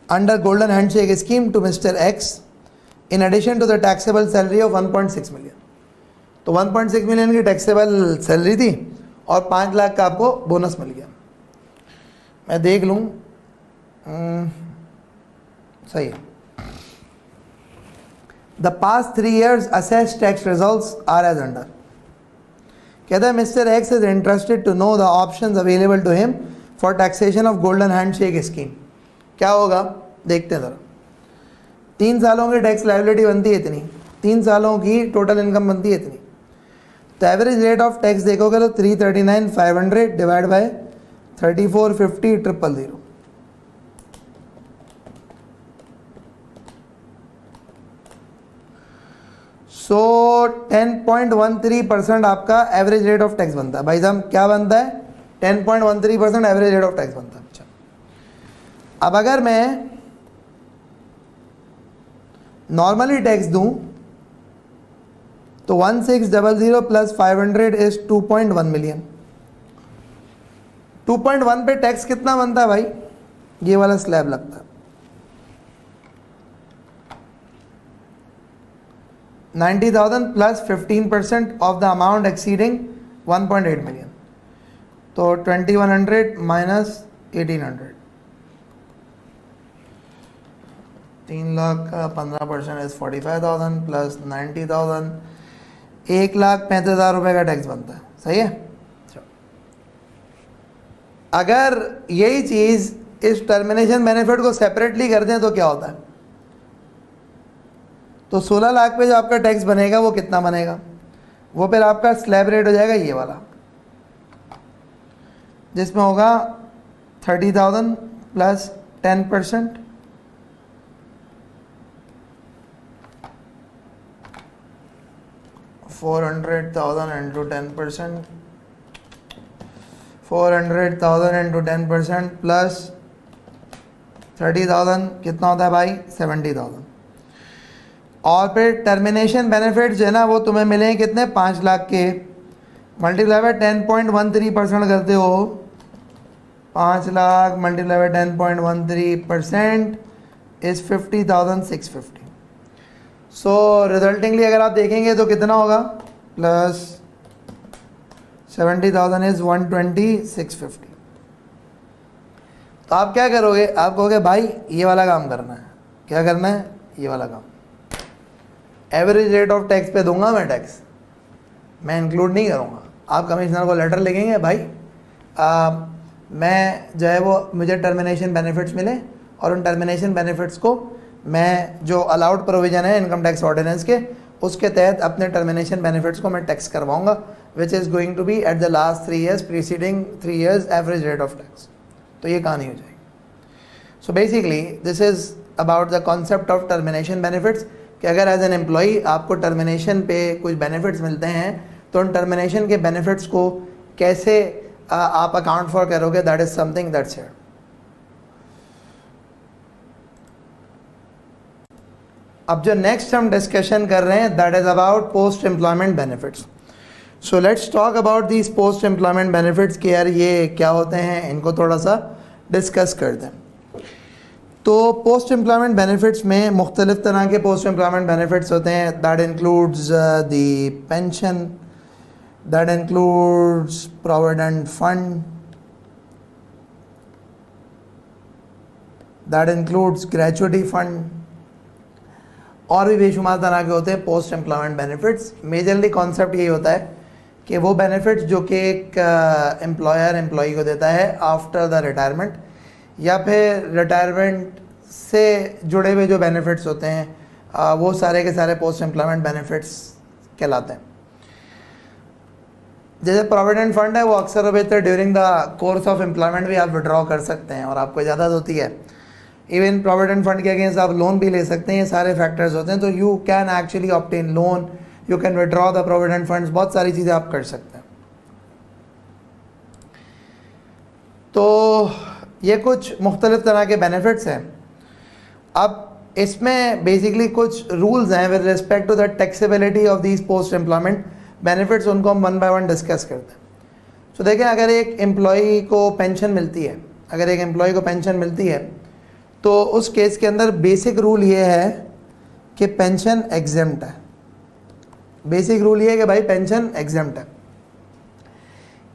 under golden handshake scheme to mister X in addition to the taxable salary of 1.6 million. तो 1.6 मिलियन की टैक्सेबल सैलरी थी और 5 लाख का आपको बोनस मिल गया। मैं देख लूँ, सही है। The past 3 years assessed tax results are as under. कहता है mister X is interested to know the options available to him for taxation of golden handshake scheme. क्या होगा देखते हैं ज़रा। 3 सालों की टैक्स लायबिलिटी बनती है इतनी, 3 सालों की टोटल इनकम बनती है इतनी, तो एवरेज रेट ऑफ टैक्स देखोगे तो 339,500 डिवाइड बाय 3450,000। सो 10.13% आपका एवरेज रेट ऑफ टैक्स बनता है। भाई साहब क्या बनता है, 10.13% एवरेज रेट ऑफ टैक्स बनता है। अच्छा, अब अगर मैं नॉर्मली टैक्स दूं तो 1600 प्लस 500 इज 2.1 मिलियन। 2.1 पे टैक्स कितना बनता है भाई, ये वाला स्लैब लगता है। 90,000 plus 15% of the amount exceeding 1.8 million, तो 2100 माइनस 1800, 3 लाख का 15% इज 45,000 प्लस 90,000, 1,35,000 रुपये का टैक्स बनता है। सही है। अगर यही चीज़ इस टर्मिनेशन बेनिफिट को सेपरेटली कर दें तो क्या होता है, तो 16 लाख पे जो आपका टैक्स बनेगा वो कितना बनेगा, वो फिर आपका स्लैब रेट हो जाएगा ये वाला, जिसमें होगा 30,000 प्लस 10%, 400,000 इंटू 10%, 400,000 इंटू 10% प्लस 30,000 कितना होता है भाई, 70,000। और फिर टर्मिनेशन बेनिफिट जो है ना वो तुम्हें मिलेंगे कितने, 5 लाख के, मल्टीप्लाई बाय 10.13% करते हो, 5 लाख मल्टीप्लाई बाय 10.13% इज 50,650। सो रिजल्टिंगली अगर आप देखेंगे तो कितना होगा, प्लस 70,000 इज 120,650। तो आप क्या करोगे, आप कहोगे भाई ये वाला काम करना है। क्या करना है, ये वाला काम। एवरेज रेट ऑफ टैक्स पे दूंगा मैं टैक्स, मैं इंक्लूड नहीं करूँगा। आप कमिश्नर को लेटर लिखेंगे, भाई मैं जो है वो मुझे टर्मिनेशन बेनिफिट्स मिले और उन टर्मिनेशन बेनिफिट्स को मैं जो अलाउड प्रोविज़न है इनकम टैक्स ऑर्डिनेंस के, उसके तहत अपने टर्मिनेशन बेनिफिट्स को मैं टैक्स करवाऊंगा, which is going to be at the last 3 years preceding 3 years average rate of tax. तो ये कहानी हो जाएगी। So basically this is about the concept of termination benefits, कि अगर एज एन एम्प्लॉई आपको टर्मिनेशन पे कुछ बेनिफिट्स मिलते हैं तो उन टर्मिनेशन के बेनिफिट्स को कैसे आप अकाउंट फॉर करोगे, that is something that's here. अब जो नेक्स्ट हम डिस्कशन कर रहे हैं that is about post employment benefits. So let's talk about these post employment benefits कि यार ये क्या होते हैं, इनको थोड़ा सा डिस्कस करते हैं. तो पोस्ट एम्प्लॉयमेंट बेनिफिट्स में मुख्तलिफ तरह के पोस्ट एम्प्लॉयमेंट बेनिफिट्स होते हैं. That includes the pension, that includes provident fund, that includes gratuity fund, और भी बेशुमार तरह के होते हैं post employment benefits. Majorly concept यही होता है कि वो बेनिफिट्स जो कि एक एम्प्लॉयर एम्प्लॉई को देता है आफ्टर द रिटायरमेंट, या फिर रिटायरमेंट से जुड़े हुए जो बेनिफिट्स होते हैं वो सारे के सारे पोस्ट एम्प्लॉयमेंट बेनिफिट्स कहलाते हैं. जैसे प्रोविडेंट फंड है वो अक्सर और बेहतर during the course of employment भी आप विड्रॉ कर सकते हैं और आपको इजाज़त होती है. इवन प्रोविडेंट फंड के अगेंस्ट आप लोन भी ले सकते हैं. ये सारे फैक्टर्स होते हैं. तो you can actually obtain loan, you can withdraw the provident funds, बहुत सारी चीज़ें आप कर सकते हैं. तो ये कुछ मुख्तलिफ तरह के बेनिफिट्स हैं. अब इसमें बेसिकली कुछ रूल्स हैं with respect to the taxability of these post employment benefits. उनको हम वन बाय वन डिस्कस करते हैं. तो देखें, अगर एक एम्प्लॉई को पेंशन मिलती है, अगर एक एम्प्लॉई को पेंशन मिलती है तो उस केस के अंदर बेसिक रूल ये है कि पेंशन एग्जेम्प्ट है. बेसिक रूल ये है कि भाई पेंशन एग्जेम्प्ट है.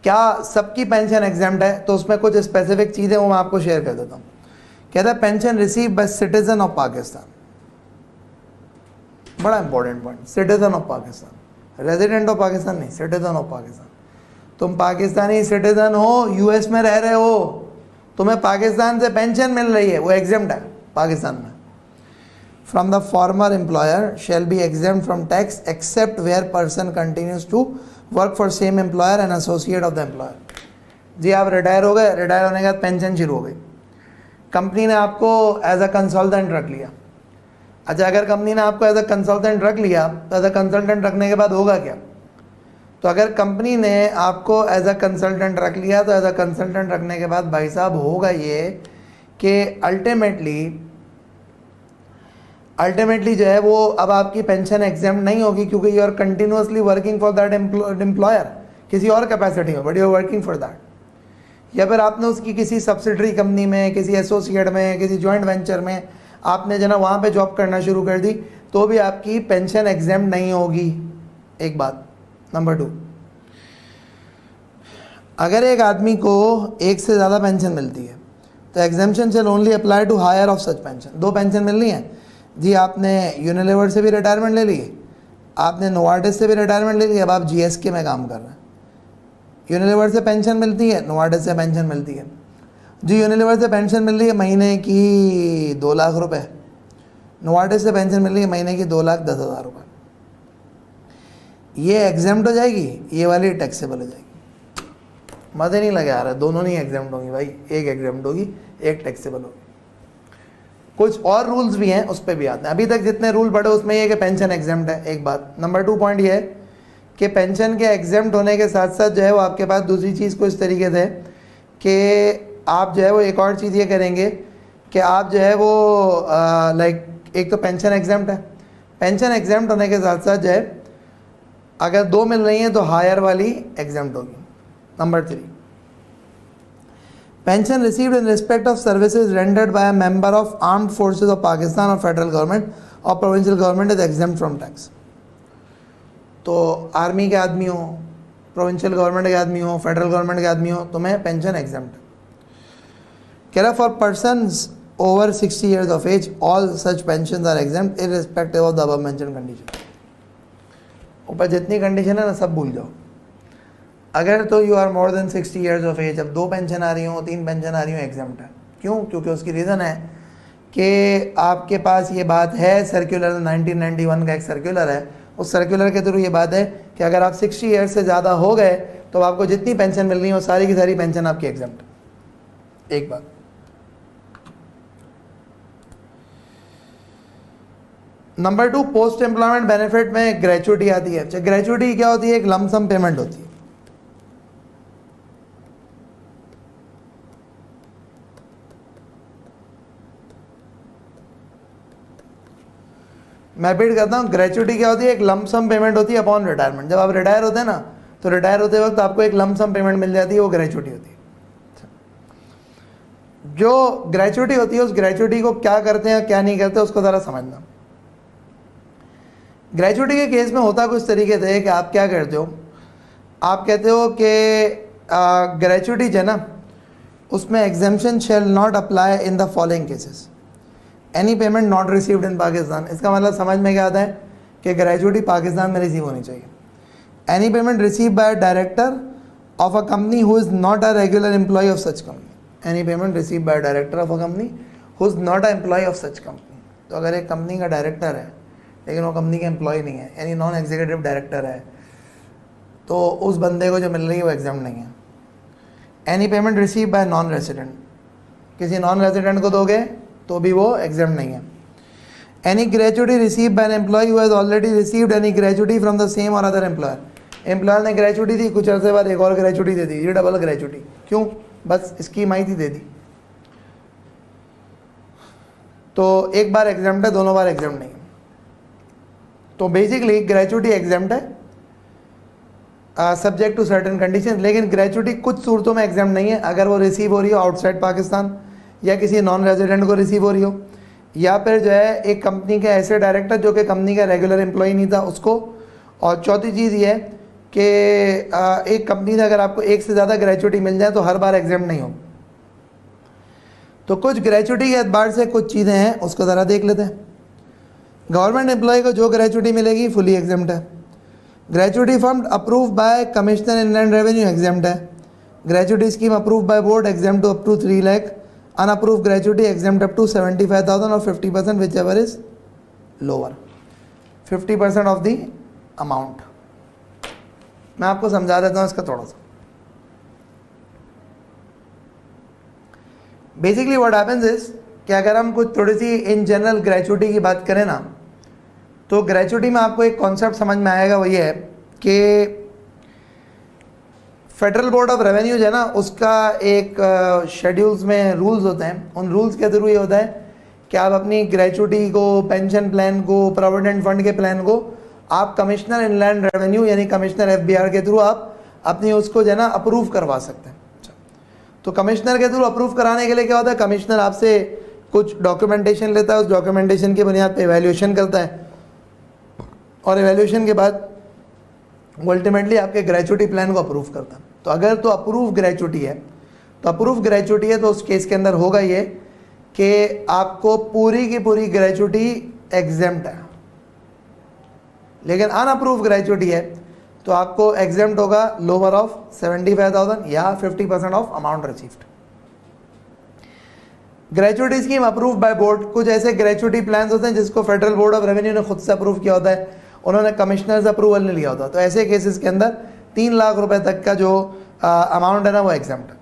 क्या सबकी पेंशन एग्जेम्प्ट है? तो उसमें कुछ स्पेसिफिक चीज़ें वो मैं आपको शेयर कर देता हूँ. कहता है pension receive by citizen of Pakistan. बड़ा important point, citizen of Pakistan, resident of Pakistan नहीं, सिटीजन ऑफ पाकिस्तान. तुम पाकिस्तानी सिटीजन हो, यूएस में रह रहे हो, तुम्हें पाकिस्तान से पेंशन मिल रही है, वो एग्जेम्प्ट है पाकिस्तान में. From the former employer shall be exempt from tax except where person continues to work for same employer and associate of the employer. जी आप रिटायर हो गए, रिटायर होने के बाद पेंशन शुरू हो गई, कंपनी ने आपको एज अ कंसल्टेंट रख लिया. अच्छा, अगर कंपनी ने आपको एज अ कंसल्टेंट रख लिया तो एज अ कंसल्टेंट रखने के बाद होगा क्या? तो अगर कंपनी ने आपको एज अ कंसल्टेंट रख लिया तो एज अ कंसल्टेंट रखने के बाद भाई साहब होगा ये कि अल्टीमेटली जो है वो अब आपकी पेंशन एग्जेम्प्ट नहीं होगी, क्योंकि you are continuously working for that employer किसी और कैपेसिटी में, but you are working for that. या फिर आपने उसकी किसी सब्सिडरी कंपनी में, किसी एसोसिएट में, किसी जॉइंट वेंचर में आपने जो ना वहाँ पे जॉब करना शुरू कर दी तो भी आपकी पेंशन एग्जेम्प्ट नहीं होगी. एक बात. नंबर 2, अगर एक आदमी को एक से ज़्यादा पेंशन मिलती है तो exemption shall only apply to higher of such pension. 2 pension मिलनी है जी. आपने यूनिलीवर से भी रिटायरमेंट ले ली, आपने नोवार्टिस से भी रिटायरमेंट ले ली, अब आप जीएसके में काम कर रहे हैं. यूनिलीवर से पेंशन मिलती है, नोवार्टिस से पेंशन मिलती है. जी यूनिलीवर से पेंशन मिल रही है महीने की 2 लाख रुपए, नोवार्टिस से पेंशन मिल रही है महीने की 2,10,000 रुपये. ये एग्जेम्प्ट हो जाएगी, ये वाली टैक्सेबल हो जाएगी. मज़े नहीं लगे आ रहा, दोनों नहीं एग्जेम्प्ट होंगी भाई, एक एग्जेम्प्ट होगी, एक टैक्सेबल होगी. कुछ और रूल्स भी हैं, उस पर भी आते हैं. अभी तक जितने रूल पढ़े उसमें ये कि पेंशन एग्जेम्प्ट है, एक बात. नंबर 2 पॉइंट ये है कि पेंशन के एग्जेम्प्ट होने के साथ साथ जो है वो आपके पास दूसरी चीज़ को इस तरीके से कि आप जो है वो एक और चीज़ ये करेंगे कि आप जो है वो लाइक एक तो पेंशन एग्जेम्प्ट है, पेंशन एग्जेम्प्ट होने के साथ साथ जो है अगर 2 मिल रही हैं तो हायर वाली एग्जेम्प्ट होगी. Number 3, pension received in respect of services rendered by a member of armed forces of Pakistan और फेडरल गवर्नमेंट और provincial government is exempt from tax. तो आर्मी के आदमी हो, प्रोविंशियल गवर्नमेंट के आदमी हो, फेडरल गवर्नमेंट के आदमी हो, तुम्हें पेंशन एग्जेम्प्ट. कह रहा for persons over 60 years of age all such pensions are exempt irrespective of the above mentioned condition. ऊपर जितनी कंडीशन है ना सब भूल जाओ. अगर तो you are more than 60 years of age, अब 2 पेंशन आ रही हो, 3 पेंशन आ रही हो, एग्जेम्प्ट है. क्यों? क्योंकि उसकी रीज़न है कि आपके पास ये बात है, सर्कुलर 1991 का एक सर्कुलर है, उस सर्कुलर के थ्रू ये बात है कि अगर आप 60 years से ज़्यादा हो गए तो आपको जितनी पेंशन मिल रही है वो सारी की सारी पेंशन आपकी एग्जेम्प्ट. एक बात. नंबर 2, पोस्ट एम्प्लॉयमेंट बेनिफिट में ग्रेचुइटी आती है. ग्रेचुइटी क्या होती है? एक लमसम पेमेंट होती है. मैं रिपीट करता हूँ, ग्रेचुटी क्या होती है? एक लमसम पेमेंट होती है अपॉन रिटायरमेंट। जब आप रिटायर होते हैं ना, तो रिटायर होते वक्त आपको एक लमसम पेमेंट मिल जाती है, वो ग्रेचुटी होती है। जो ग्रेचुटी होती है, उस ग्रेचुटी को क्या करते हैं क्या नहीं करते उसको ज़रा समझना। ग्रेचुटी के केस में होता कुछ तरीके से कि आप क्या करते हो, आप कहते हो कि ग्रेचुटी जो है ना, उसमें exemption shall not apply in the following cases, any payment not received in Pakistan. इसका मतलब समझ में क्या आता है कि ग्रेचुटी पाकिस्तान में रिसीव होनी चाहिए। Any payment receive by director of a company who is not a regular employee of such company. Any payment receive by director of a company who is not a employee of such company. तो अगर एक company का director है लेकिन वो company का employ नहीं है, यानी नॉन एग्जीक्यूटिव डायरेक्टर है, तो उस बंदे को जो मिल रही है वो एग्जाम नहीं है। Any payment receive by non resident, किसी नॉन रेसिडेंट को दोगे तो भी वो एग्जाम नहीं है। Any gratuity receive by an employee who has already received any gratuity from the same और अदर एम्प्लॉयर। एम्प्लॉयर ने ग्रेचुटी दी, कुछ अर्से बाद एक और ग्रेचुटी दे दी, ये डबल ग्रेचुटी। क्यों? बस स्कीम आई थी, दे दी। तो एक बार एग्जाम्प्ट है, दोनों बार एग्जाम नहीं है। तो बेसिकली ग्रेचुटी एग्जाम्प्ट है सब्जेक्ट टू सर्टेन कंडीशन, लेकिन ग्रेचुटी कुछ सूरतों में एग्जाम नहीं है। अगर वो रिसीव हो रही हो आउटसाइड पाकिस्तान, या किसी नॉन रेजिडेंट को रिसीव हो रही हो, या फिर जो है एक कंपनी के ऐसे डायरेक्टर जो कि कंपनी का रेगुलर एम्प्लॉय नहीं था उसको। और चौथी चीज़ ये है कि एक कंपनी से अगर आपको एक से ज़्यादा ग्रेचुटी मिल जाए तो हर बार एग्जाम नहीं हो। तो कुछ ग्रेचुटी के एतबार से कुछ चीज़ें हैं, उसको ज़रा देख लेते हैं। गवर्नमेंट एम्प्लॉय को जो ग्रेचुटी मिलेगी फुली एग्जाम्प्ट है। Gratuity fund approve by commissioner inland revenue exempt है। Gratuity scheme approve by board exempt to up to 3 lakh. Unapprove gratuity exempt up to 75,000 और 50% whichever is lower, 50% of the amount. मैं आपको समझा देता हूँ इसका थोड़ा सा। बेसिकली व्हाट हैपेंस इज कि अगर हम कुछ थोड़ी सी इन जनरल ग्रेचुटी की बात करें ना, तो ग्रेचुटी में आपको एक कॉन्सेप्ट समझ में आएगा, वो ये है कि फेडरल बोर्ड ऑफ रेवेन्यू जो है ना, उसका एक शेड्यूल्स में रूल्स होते हैं। उन रूल्स के थ्रू ये होता है कि आप अपनी ग्रेचुटी को, पेंशन प्लान को, प्रोविडेंट फंड के प्लान को आप कमिश्नर इनलैंड रेवेन्यू यानी कमिश्नर एफबीआर के थ्रू आप अपनी उसको जो है ना अप्रूव करवा सकते हैं। तो कमिश्नर के थ्रू अप्रूव कराने के लिए क्या होता है, कमिश्नर आपसे कुछ डॉक्यूमेंटेशन लेता है, उस डॉक्यूमेंटेशन की बुनियाद पे इवैल्यूएशन करता है, और इवैल्यूएशन के बाद अल्टीमेटली आपके ग्रेचुटी प्लान को अप्रूव करता है। तो अगर तो अप्रूव ग्रेचुटी है, तो उस केस के अंदर होगा ये कि आपको पूरी की पूरी ग्रेचुटी एग्जेम्प्ट है। लेकिन अनअप्रूव ग्रेचुटी है तो आपको एग्जेम्प्ट होगा लोअर ऑफ 75,000 या 50% of amount received. Gratuity scheme approve by board, कुछ ऐसे ग्रेचुटी प्लान्स होते हैं जिसको फेडरल बोर्ड ऑफ रेवेन्यू ने खुद से अप्रूव किया होता है, उन्होंने कमिश्नर्स अप्रूवल नहीं लिया होता। तो ऐसे केसेस के अंदर 3 लाख रुपए तक का जो अमाउंट है ना, वो एग्जेम्प्ट है।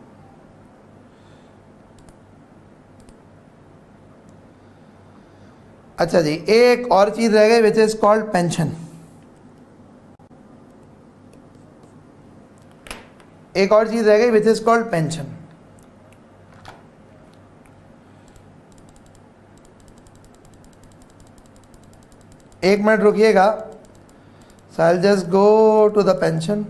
अच्छा जी, एक और चीज रह गई विच इज कॉल्ड पेंशन। एक और चीज रह गई विच इज कॉल्ड पेंशन। एक मिनट रुकिएगा, so I'll just go to the pension.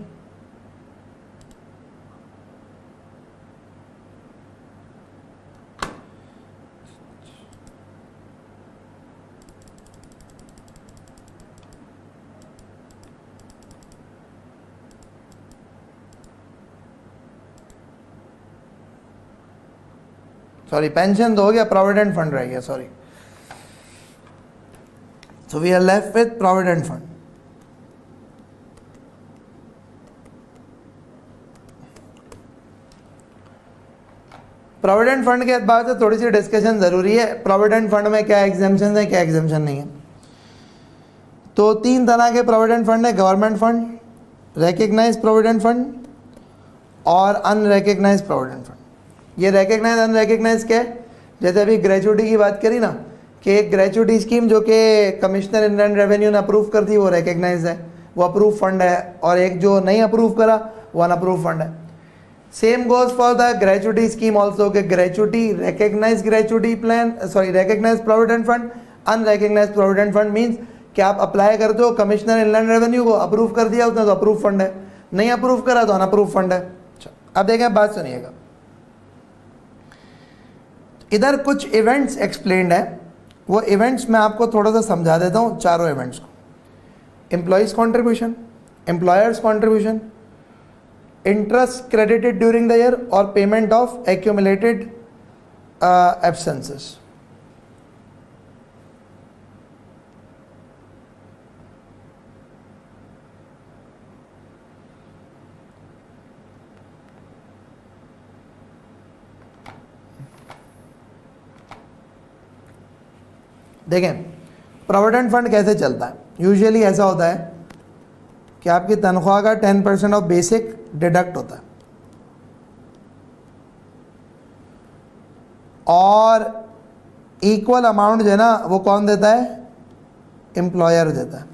Sorry, pension तो हो गया, प्रोविडेंट फंड रह गया, sorry. So we are left with provident fund. Provident fund के बाद से थोड़ी सी डिस्कशन जरूरी है। प्रोविडेंट फंड में क्या एग्जेम्पशन है, क्या एग्जेम्पशन नहीं है। तो 3 तरह के प्रोविडेंट फंड है, government fund, recognise provident fund और अनरिकग्नाइज प्रोविडेंट फंड। ये रिकग्नाइज अनरिकग्नाइज क्या है? जैसे अभी ग्रेचुटी की बात करी ना, कि एक ग्रेचुटी स्कीम जो कि कमिश्नर इनलैंड रेवेन्यू ने अप्रूव कर दी वो रिकग्नाइज है, वो अप्रूव फंड है, और एक जो नहीं अप्रूव करा वो अनअप्रूव फंड है। Same goes for the gratuity scheme also, के gratuity recognise gratuity plan, sorry recognise provident fund, unrecognise provident fund means कि आप अप्लाई करते हो कमिश्नर इनलैंड रेवेन्यू को, अप्रूव कर दिया उसने तो अप्रूव फंड है, नहीं अप्रूव करा तो अनअप्रूव फंड है। अब देखें, बात सुनिएगा, इधर कुछ इवेंट्स एक्सप्लेन्ड है, वो इवेंट्स मैं आपको थोड़ा सा समझा देता हूँ, चारों इवेंट्स को। Employees contribution, employers contribution, interest credited during the year और पेमेंट ऑफ एक्यूमुलेटेड एब्सेंसेस। देखें, प्रोविडेंट फंड कैसे चलता है। यूजुअली ऐसा होता है कि आपकी तनख्वाह का 10% ऑफ बेसिक डिडक्ट होता है और इक्वल अमाउंट जो है ना वो कौन देता है, एम्प्लॉयर देता है।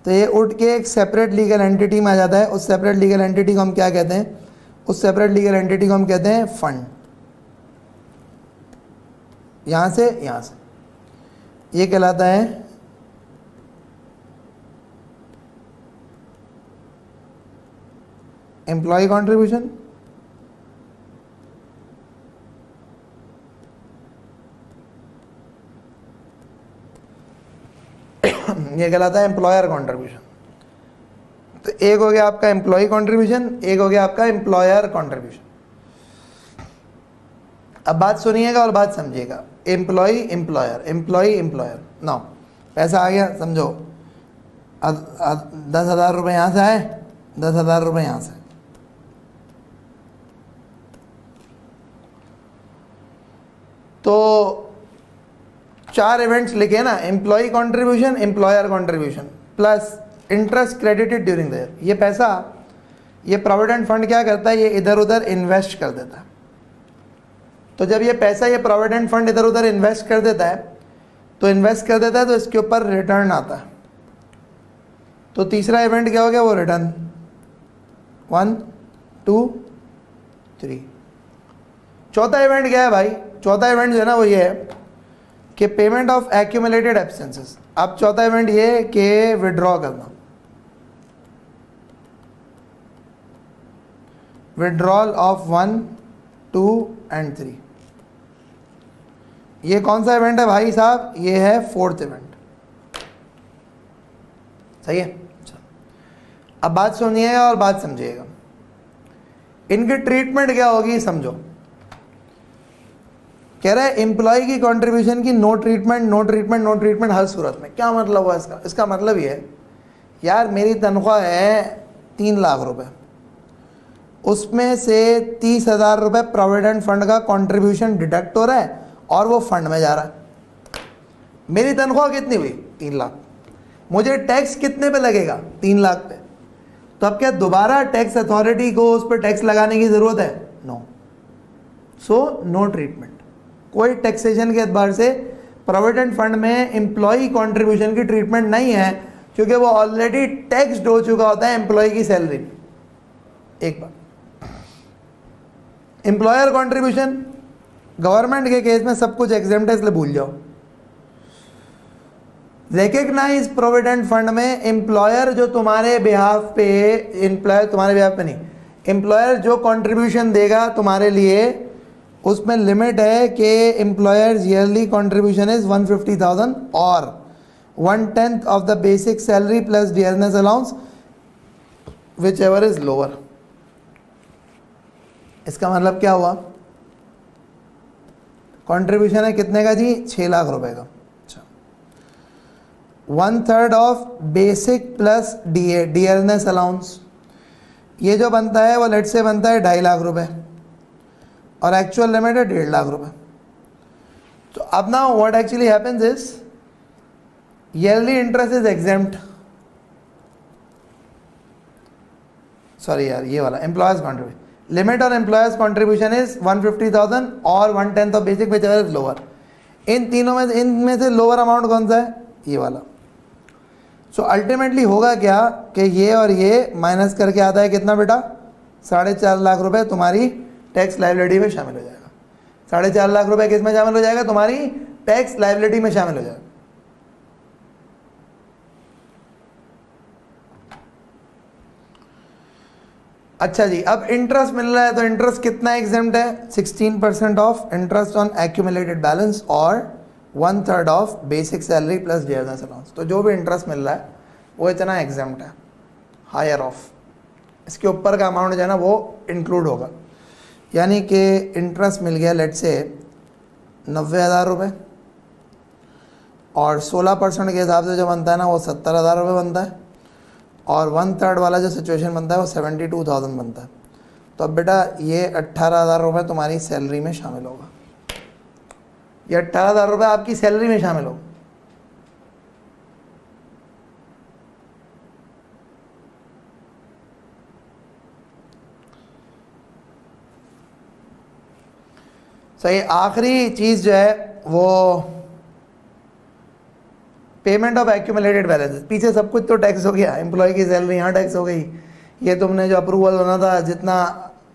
तो ये उठ के एक सेपरेट लीगल एंटिटी में आ जाता है। उस सेपरेट लीगल एंटिटी को हम क्या कहते हैं, उस सेपरेट लीगल एंटिटी को हम कहते हैं फंड। यहां से ये कहलाता है एम्प्लॉय कंट्रीब्यूशन, ये कहलाता है एम्प्लॉयर कंट्रीब्यूशन। तो एक हो गया आपका एम्प्लॉय कंट्रीब्यूशन, एक हो गया आपका एम्प्लॉयर कंट्रीब्यूशन। अब बात सुनिएगा और बात समझिएगा। Employee employer, employee employer. Now पैसा आ गया, समझो 10,000 रुपये यहाँ से आए, 10,000 रुपये यहाँ से। तो 4 इवेंट्स लिखे ना, employee contribution, employer contribution plus interest credited during the year. ये पैसा, ये प्रोविडेंट फंड क्या करता है, ये इधर उधर इन्वेस्ट कर देता है। तो जब ये पैसा, ये प्रोविडेंट फंड इधर उधर इन्वेस्ट कर देता है, तो इसके ऊपर रिटर्न आता है। तो तीसरा इवेंट क्या हो गया, वो रिटर्न 1 2 3। चौथा इवेंट क्या है भाई, चौथा इवेंट जो है ना वो ये है कि पेमेंट ऑफ एक्यूमुलेटेड एब्सेंसेस। अब चौथा इवेंट ये है कि विड्रॉ करना, विड्रॉल ऑफ 1 2 एंड 3। ये कौन सा इवेंट है भाई साहब, ये है 4th इवेंट। सही है। अब बात सुनिएगा और बात समझिएगा, इनकी ट्रीटमेंट क्या होगी समझो। कह रहा है एम्प्लॉय की कंट्रीब्यूशन की no treatment, no treatment, no treatment हर सूरत में। क्या मतलब हुआ इसका, इसका मतलब ये है यार मेरी तनख्वाह है 3 लाख रुपए, उसमें से 30,000 रुपये प्रोविडेंट फंड का कंट्रीब्यूशन डिडक्ट हो रहा है और वो फंड में जा रहा है। मेरी तनख्वाह कितनी हुई, 3 लाख। मुझे टैक्स कितने पे लगेगा, 3 लाख पे। तो अब क्या दोबारा टैक्स अथॉरिटी को उस पर टैक्स लगाने की ज़रूरत है, नो। सो नो ट्रीटमेंट, कोई टैक्सेशन के एतबार से प्रोविडेंट फंड में एम्प्लॉय कंट्रीब्यूशन की ट्रीटमेंट नहीं है, क्योंकि वो ऑलरेडी टैक्स्ड हो चुका होता है एम्प्लॉय की सैलरी में। एक बार एम्प्लॉयर कंट्रीब्यूशन, गवर्नमेंट के केस में सब कुछ एग्जेम्प्ट है, इसलिए भूल जाओ। रिकग्नाइज प्रोविडेंट फंड में एम्प्लॉयर जो तुम्हारे बिहाफ पे, एम्प्लॉयर तुम्हारे बिहाफ पे नहीं, एम्प्लॉयर जो कंट्रीब्यूशन देगा तुम्हारे लिए, उसमें लिमिट है कि एम्प्लॉयर्स ईयरली कंट्रीब्यूशन इज 150,000 और 1/10 of the basic salary plus dearness allowance which ever is lower. इसका मतलब क्या हुआ, कंट्रीब्यूशन है कितने का जी, 6 लाख रुपए का। अच्छा, 1/3 of basic plus dearness allowance, ये जो बनता है वो लेट से बनता है 2.5 लाख रुपए और एक्चुअल लिमिट है 1.5 लाख रुपए। तो अब ना what actually happens is yearly interest is exempt, sorry यार ये वाला एम्प्लॉयर्स कंट्रीब्यूशन, लिमिट और एम्प्लॉयर्स कंट्रीब्यूशन इज 150,000 और 1/10 of basic whichever is lower. इन तीनों में, इनमें से लोअर अमाउंट कौन सा है, ये वाला। सो अल्टीमेटली होगा क्या कि ये और ये माइनस करके आता है कितना बेटा, 4.5 लाख रुपए तुम्हारी टैक्स लायबिलिटी में शामिल हो जाएगा। 4.5 लाख रुपए किस में शामिल हो जाएगा, तुम्हारी टैक्स लायबिलिटी में शामिल हो जाएगा। अच्छा जी, अब इंटरेस्ट मिल रहा है तो इंटरेस्ट कितना एग्जेम्प्ट है? 16% of interest on accumulated balance और 1/3 of basic salary plus dearness allowance. तो जो भी इंटरेस्ट मिल रहा है वो इतना एग्जेम्प्ट है, हायर ऑफ। इसके ऊपर का अमाउंट जो है ना वो इंक्लूड होगा। यानी कि इंटरेस्ट मिल गया लेट से 90,000 रुपये, और 16% के हिसाब से जो बनता है ना वो 70,000 रुपये बनता है, और 1/3 वाला जो सिचुएशन बनता है वो 72,000 बनता है। तो अब बेटा ये 18,000 रुपये तुम्हारी सैलरी में शामिल होगा, ये 18,000 रुपये आपकी सैलरी में शामिल होगा। सही। आखिरी चीज़ जो है वो पेमेंट ऑफ एक्यूमुलेटेड बैलेंसेस। पीछे सब कुछ तो टैक्स हो गया, एम्प्लॉय की सैलरी यहाँ टैक्स हो गई, ये तुमने जो अप्रूवल होना था, जितना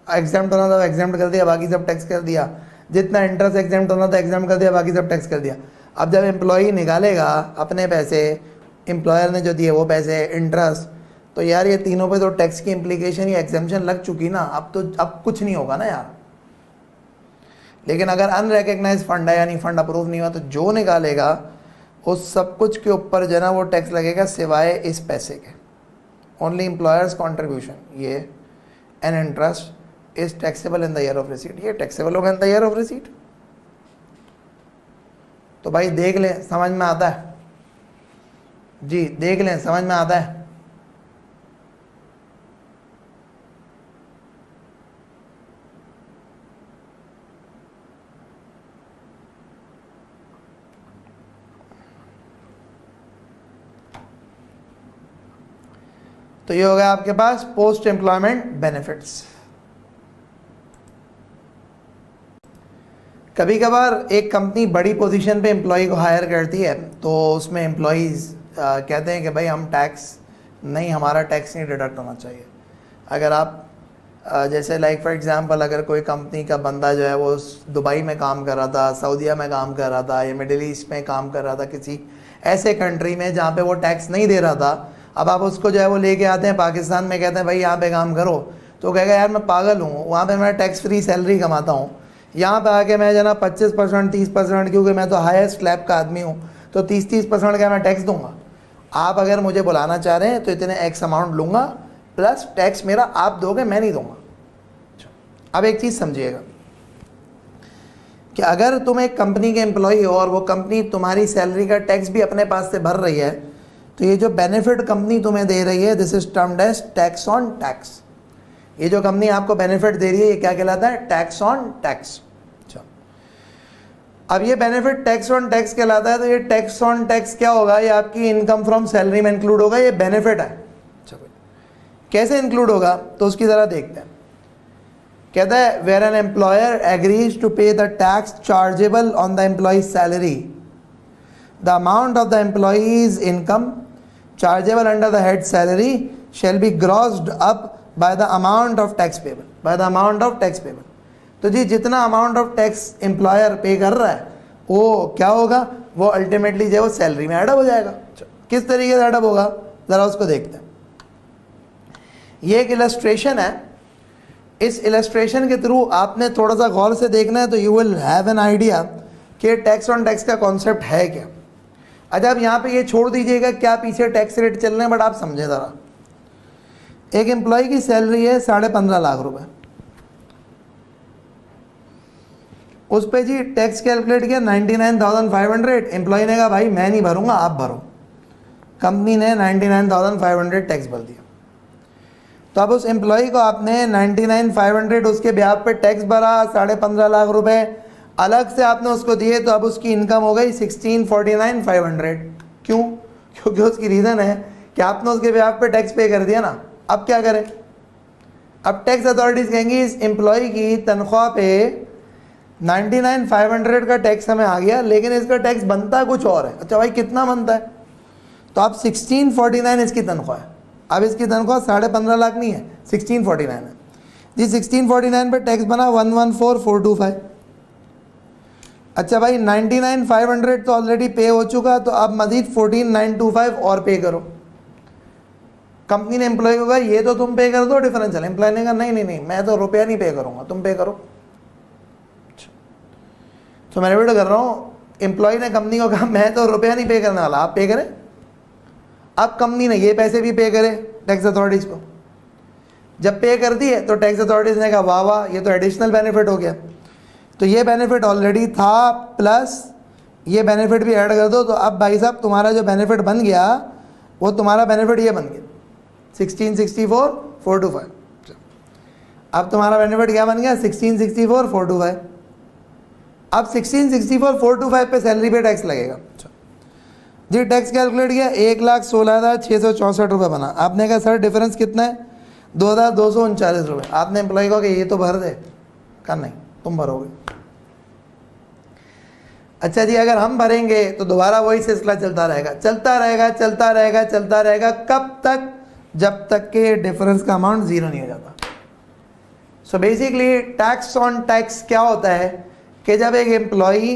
एग्जाम्प्ट होना था वो एग्जाम्प्ट कर दिया, बाकी सब टैक्स कर दिया, जितना इंटरेस्ट एग्जाम्प्ट होना था एग्जाम्प्ट कर दिया, बाकी सब टैक्स कर दिया। अब जब एम्प्लॉय निकालेगा अपने पैसे, एम्प्लॉयर ने जो दिए वो पैसे, इंटरेस्ट, तो यार ये तीनों पे तो टैक्स की इम्प्लीकेशन या एग्जाम्पशन लग चुकी ना। अब कुछ नहीं होगा ना यार। लेकिन अगर अनरिकग्नाइज फंड है यानी फंड अप्रूव नहीं हुआ, तो जो निकालेगा उस सब कुछ के ऊपर जो है ना वो टैक्स लगेगा सिवाय इस पैसे के। ओनली एम्प्लॉयर्स कॉन्ट्रीब्यूशन ये an interest is taxable in the year of receipt, ये टैक्सेबल होगा in the year of receipt. तो भाई देख लें, समझ में आता है जी, देख लें समझ में आता है। तो ये हो गया आपके पास पोस्ट एम्प्लॉयमेंट बेनिफिट्स। कभी कभार एक कंपनी बड़ी पोजीशन पे एम्प्लॉय को हायर करती है, तो उसमें एम्प्लॉयज़ कहते हैं कि भाई हम टैक्स नहीं, हमारा टैक्स नहीं डिडक्ट होना चाहिए। अगर आप जैसे लाइक फॉर एग्जांपल अगर कोई कंपनी का बंदा जो है वो दुबई में काम कर रहा था, सऊदीया में काम कर रहा था, या मिडिल ईस्ट में काम कर रहा था, किसी ऐसे कंट्री में जहाँ पे वो टैक्स नहीं दे रहा था, अब आप उसको जो है वो लेके आते हैं पाकिस्तान में, कहते हैं भाई यहाँ पे काम करो, तो कहेगा यार मैं पागल हूँ, वहाँ पे मैं टैक्स फ्री सैलरी कमाता हूँ, यहाँ पे आके मैं जो ना 25% 30%, क्योंकि मैं तो हाईएस्ट स्लैब का आदमी हूँ, तो 30% का मैं टैक्स दूंगा। आप अगर मुझे बुलाना चाह रहे हैं तो इतने एक्स अमाउंट लूँगा, प्लस टैक्स मेरा आप दोगे, मैं नहीं दूंगा। अब एक चीज़ समझिएगा कि अगर तुम एक कंपनी के एम्प्लॉई हो और वो कंपनी तुम्हारी सैलरी का टैक्स भी अपने पास से भर रही है, तो ये जो बेनिफिट कंपनी तुम्हें दे रही है this is termed as tax on tax. ये जो कंपनी आपको बेनिफिट दे रही है ये क्या कहलाता है? Tax on tax. अब ये बेनिफिट टैक्स ऑन टैक्स कहलाता है, तो ये टैक्स ऑन टैक्स क्या होगा? ये आपकी इनकम फ्रॉम सैलरी में इंक्लूड होगा, ये बेनिफिट है। कैसे इंक्लूड होगा तो उसकी जरा देखते हैं। कहता है where an employer agrees to pay the tax chargeable on the employee salary, the amount of the employee's income chargeable under the head salary shall be grossed up by the amount of tax payable, by the amount of tax payable। तो जी जितना amount of tax employer पे कर रहा है वो क्या होगा? वो अल्टीमेटली जो है वो सैलरी में एडअप हो जाएगा। किस तरीके से एडअप होगा ज़रा उसको देखते हैं। ये एक इलस्ट्रेशन है, इस इलस्ट्रेशन के थ्रू आपने थोड़ा सा गौर से देखना है, तो you will have an idea कि टैक्स ऑन टैक्स का कॉन्सेप्ट है क्या। अच्छा अब यहाँ पे ये छोड़ दीजिएगा क्या पीछे टैक्स रेट चल रहे हैं, बट आप समझें ज़रा। एक एम्प्लॉय की सैलरी है 15.5 लाख रुपए, उस पे जी टैक्स कैलकुलेट किया 99,500। एम्प्लॉय ने कहा भाई मैं नहीं भरूंगा, आप भरो। कंपनी ने 99,500 टैक्स भर दिया। तो अब उस एम्प्लॉय को आपने 99,500 उसके ब्याज पे टैक्स भरा, 15.5 लाख रुपए अलग से आपने उसको दिए, तो अब उसकी इनकम हो गई 16,49,500। क्यों? क्योंकि उसकी रीज़न है कि आपने उसके ब्याज पे टैक्स पे कर दिया ना। अब क्या करें? अब टैक्स अथॉरिटीज़ कहेंगी इस एम्प्लॉय की तनख्वाह पे 99,500 का टैक्स हमें आ गया, लेकिन इसका टैक्स बनता कुछ और है। अच्छा भाई कितना बनता है? तो आप 1649 इसकी तनख्वाह है। अब इसकी तनख्वाह 15.5 लाख नहीं है, 1649 है जी। 1649 पे टैक्स बना 114,425। अच्छा भाई 99,500 तो ऑलरेडी पे हो चुका, तो आप मजीद 14,925 और पे करो। कंपनी ने एम्प्लॉय को कहा ये तो तुम पे कर दो डिफरेंशियल, एम्प्लॉय ने कहा नहीं नहीं नहीं मैं तो रुपया नहीं पे करूंगा, तुम पे करो। तो मैं रिपीट कर रहा हूँ, एम्प्लॉय ने कंपनी को कहा मैं तो रुपया नहीं पे करने वाला, आप पे करें। अब कंपनी ने ये पैसे भी पे करे टैक्स अथॉरिटीज़ को। जब पे कर दिए तो टैक्स अथॉरिटीज़ ने कहा वाह वाह ये तो एडिशनल बेनिफिट हो गया, तो ये बेनिफिट ऑलरेडी था प्लस ये बेनिफिट भी ऐड कर दो। तो अब भाई साहब तुम्हारा जो बेनिफिट बन गया वो तुम्हारा बेनिफिट ये बन गया 1664 425। अब तुम्हारा बेनिफिट क्या बन गया 1664 425। अब 1664 425 पे सैलरी पे टैक्स लगेगा जी। टैक्स कैलकुलेट किया 1,16,664 रुपये बना। आपने कहा सर डिफरेंस कितना है 2,239 रुपये। आपने एम्प्लॉय को कि ये तो भर दे, कहा नहीं तुम भरोगे। अच्छा जी अगर हम भरेंगे तो दोबारा वही सिलसिला चलता रहेगा चलता रहेगा चलता रहेगा चलता रहेगा। कब तक? जब तक के डिफरेंस का अमाउंट ज़ीरो नहीं हो जाता। So basically tax on tax क्या होता है कि जब एक एम्प्लॉई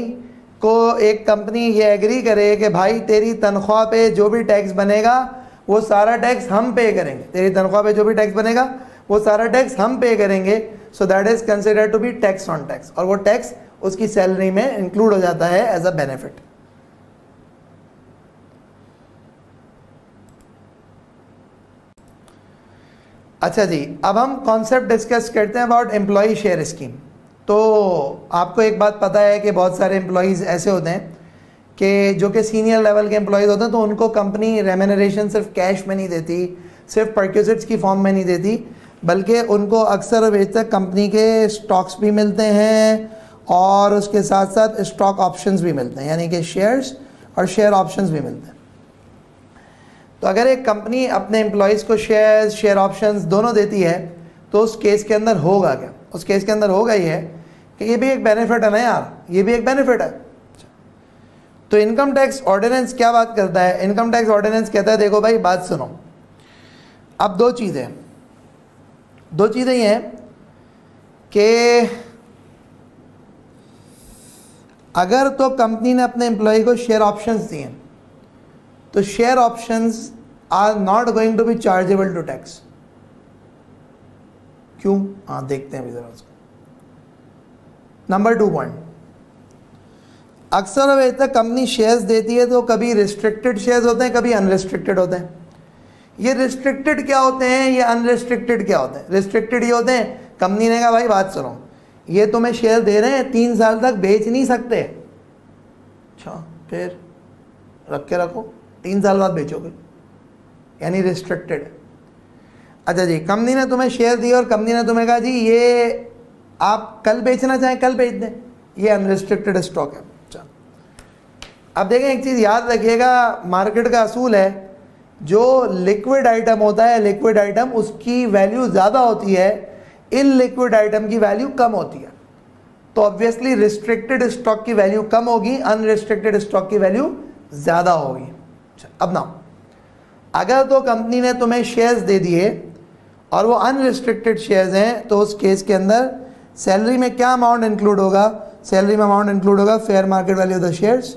को एक कंपनी ये एग्री करे कि भाई तेरी तनख्वाह पे जो भी टैक्स बनेगा वो सारा टैक्स हम पे करेंगे, तेरी तनख्वाह पे जो भी टैक्स बनेगा वो सारा टैक्स हम पे करेंगे। So that is considered to be tax on tax, और वो टैक्स उसकी सैलरी में इंक्लूड हो जाता है एज अ बेनिफिट। अच्छा जी अब हम कॉन्सेप्ट डिस्कस करते हैं अबाउट एम्प्लॉय शेयर स्कीम। तो आपको एक बात पता है कि बहुत सारे एम्प्लॉयज़ ऐसे होते हैं कि जो कि सीनियर लेवल के एम्प्लॉयज़ होते हैं, तो उनको कंपनी रेम्यूनरेशन सिर्फ कैश में नहीं देती, सिर्फ परक्यूजिट्स की फॉर्म में नहीं देती, बल्कि उनको अक्सर और बेशतर कंपनी के स्टॉक्स भी मिलते हैं और उसके साथ साथ स्टॉक ऑप्शंस भी मिलते हैं, यानी कि शेयर्स और शेयर ऑप्शंस भी मिलते हैं। तो अगर एक कंपनी अपने एम्प्लॉयज़ को शेयर्स शेयर ऑप्शंस दोनों देती है तो उस केस के अंदर होगा क्या? उस केस के अंदर होगा ये है कि ये भी एक बेनिफिट है ना यार, ये भी एक बेनिफिट है। तो इनकम टैक्स ऑर्डिनेंस क्या बात करता है? इनकम टैक्स ऑर्डिनेंस कहता है देखो भाई बात सुनो, अब दो चीज़ें ये हैं कि अगर तो कंपनी ने अपने एम्प्लॉय को शेयर ऑप्शंस दिए तो share options are not going to be chargeable to tax. क्यों? हाँ देखते हैं अभी जरा उसको। नंबर 2 पॉइंट, अक्सर अब तक कंपनी शेयर्स देती है तो कभी रिस्ट्रिक्टेड शेयर्स होते हैं, कभी अनरिस्ट्रिक्टेड होते हैं। ये रिस्ट्रिक्टेड क्या होते हैं, ये अनरिस्ट्रिक्टेड क्या होते हैं? रिस्ट्रिक्टेड ये होते हैं कंपनी ने कहा भाई बात सुनो, ये तुम्हें शेयर दे रहे हैं 3 साल तक बेच नहीं सकते। अच्छा फिर रख के रखो, 3 साल बाद बेचोगे, यानी रिस्ट्रिक्टेड। अच्छा जी कंपनी ने तुम्हें शेयर दिया और कंपनी ने तुम्हें कहा जी ये आप कल बेचना चाहें कल बेच दें, ये अनरिस्ट्रिक्टेड स्टॉक है। अच्छा अब देखें एक चीज़ याद रखिएगा, मार्केट का असूल है जो लिक्विड आइटम होता है, लिक्विड आइटम उसकी वैल्यू ज़्यादा होती है, इनलिक्विड आइटम की वैल्यू कम होती है। तो ऑब्वियसली रिस्ट्रिक्टेड स्टॉक की वैल्यू कम होगी, अनरिस्ट्रिक्टेड स्टॉक की वैल्यू ज़्यादा होगी। अब ना अगर तो कंपनी ने तुम्हें शेयर्स दे दिए और वो अनरिस्ट्रिक्टेड शेयर्स हैं तो उस केस के अंदर सैलरी में क्या अमाउंट इंक्लूड होगा? सैलरी में अमाउंट इंक्लूड होगा fair market value of the shares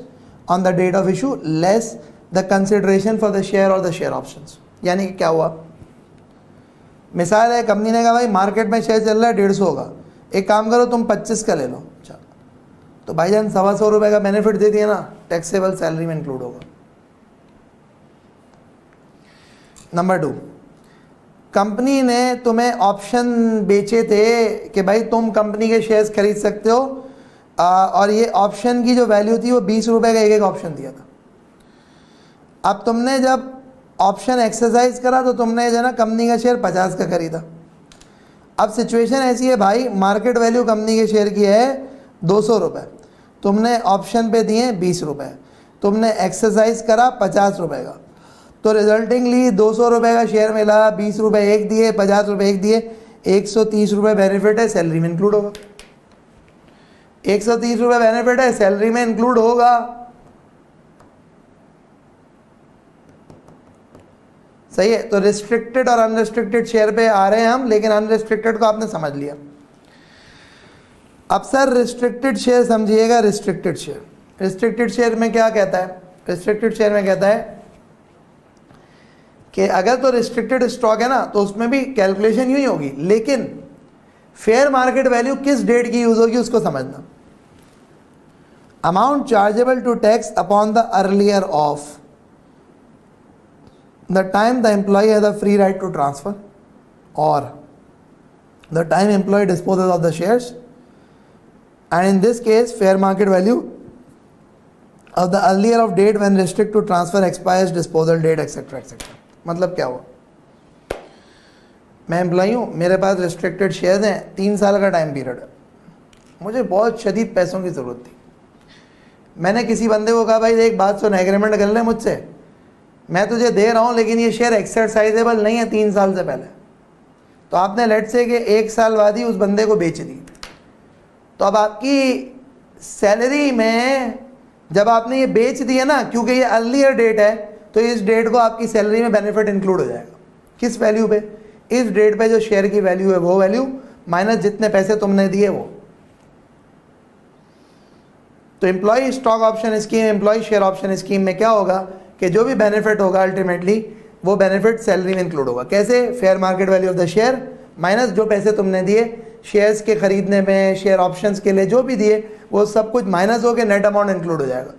on the date of issue less the consideration for the share और द शेयर ऑप्शंस। यानी कि क्या हुआ, मिसाल है कंपनी ने कहा भाई मार्केट में शेयर चल रहा है 150 होगा, एक काम करो तुम 25 का ले लो। अच्छा तो भाईजान 125 रुपये का बेनिफिट दे दिया ना, टैक्सेबल सैलरी में इंक्लूड होगा। नंबर 2, कंपनी ने तुम्हें ऑप्शन बेचे थे कि भाई तुम कंपनी के शेयर्स खरीद सकते हो और ये ऑप्शन की जो वैल्यू थी वो 20 रुपये का एक ऑप्शन दिया था। अब तुमने जब ऑप्शन एक्सरसाइज करा तो तुमने जो है ना कंपनी का शेयर 50 का खरीदा। अब सिचुएशन ऐसी है भाई मार्केट वैल्यू कंपनी के शेयर की है 200 रुपये, तुमने ऑप्शन पे दिए 20 रुपये, तुमने एक्सरसाइज करा 50 रुपये का, तो रिजल्टिंगली 200 रुपये का शेयर मिला, 20 रुपये एक दिए, 50 रुपये एक दिए, 130 रुपये बेनिफिट है, सैलरी में इंक्लूड होगा। 130 रुपये बेनिफिट है, सैलरी में इंक्लूड होगा। सही है। तो रिस्ट्रिक्टेड और अनरिस्ट्रिक्टेड शेयर पे आ रहे हैं हम, लेकिन अनरिस्ट्रिक्टेड को आपने समझ लिया। अब सर रिस्ट्रिक्टेड शेयर समझिएगा। रिस्ट्रिक्टेड शेयर में क्या कहता है? रिस्ट्रिक्टेड शेयर में कहता है कि अगर तो रिस्ट्रिक्टेड स्टॉक है ना तो उसमें भी कैलकुलेशन यूँ ही होगी, लेकिन फेयर मार्केट वैल्यू किस डेट की यूज़ होगी उसको समझना। Amount chargeable to tax upon the earlier of the time the employee has a free right to transfer or the time employee disposes of the shares, and in this case fair market value of the earlier of date when restrict to transfer expires, disposal date, etc. etc. मतलब क्या हुआ, मैं employee हूँ, मेरे पास restricted shares हैं, 3 साल का time period है, मुझे बहुत शदीद पैसों की ज़रूरत थी। मैंने किसी बंदे को कहा भाई एक बात सुन, एग्रीमेंट कर ले मुझसे, मैं तुझे दे रहा हूँ लेकिन ये शेयर एक्सरसाइजेबल नहीं है 3 साल से पहले। तो आपने लेट से कि 1 साल बाद ही उस बंदे को बेच दी, तो अब आपकी सैलरी में जब आपने ये बेच दिया ना, क्योंकि ये अर्लियर डेट है, तो इस डेट को आपकी सैलरी में बेनिफिट इंक्लूड हो जाएगा। किस वैल्यू पे? इस डेट पे जो शेयर की वैल्यू है वो वैल्यू माइनस जितने पैसे तुमने दिए वो। तो employee stock option scheme, employee share option scheme में क्या होगा कि जो भी बेनिफिट होगा अल्टीमेटली वो बेनिफिट सैलरी में इंक्लूड होगा। कैसे? Fair market value of the share minus जो पैसे तुमने दिए शेयर्स के खरीदने में, शेयर ऑप्शंस के लिए जो भी दिए, वो सब कुछ माइनस होकर नेट अमाउंट इंक्लूड हो जाएगा।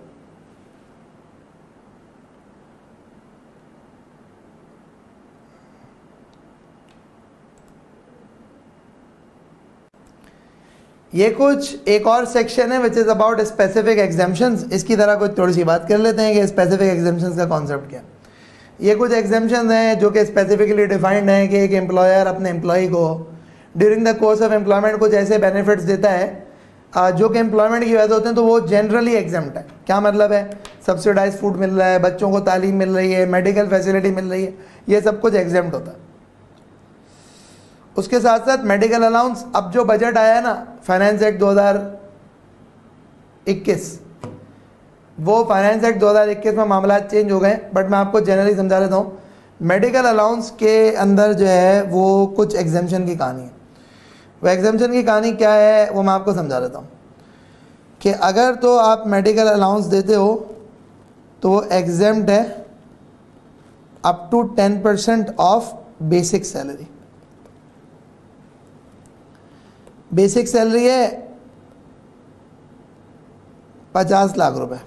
ये कुछ एक और सेक्शन है which is about specific exemptions. इसकी तरह कुछ थोड़ी सी बात कर लेते हैं कि स्पेसिफिक एग्जाम्पशंस का कॉन्सेप्ट क्या है। ये कुछ एग्जाम्पशंस हैं जो कि स्पेसिफिकली डिफाइंड हैं कि एक एम्प्लॉयर अपने एम्प्लॉय को during the course of employment कुछ ऐसे बेनिफिट्स देता है जो कि एम्प्लॉयमेंट की वजह से होते हैं, तो वो जनरली एग्जम्प्ट है। क्या मतलब है? सब्सिडाइज फूड मिल रहा है, बच्चों को तालीम मिल रही है, मेडिकल फैसिलिटी मिल रही है, ये सब कुछ एग्जम्प्ट होता है। उसके साथ साथ मेडिकल अलाउंस, अब जो बजट आया है ना फाइनेंस एक्ट 2021, वो फाइनेंस एक्ट 2021 में मामला चेंज हो गए, बट मैं आपको जनरली समझा देता हूँ। मेडिकल अलाउंस के अंदर जो है वो कुछ एग्जाम्पशन की कहानी है। वो एग्जाम्पशन की कहानी क्या है वो मैं आपको समझा देता हूँ कि अगर तो आप मेडिकल अलाउंस देते हो तो वो एग्जेम्प्ट है up to 10% of basic salary. Basic salary है 50 लाख रुपए,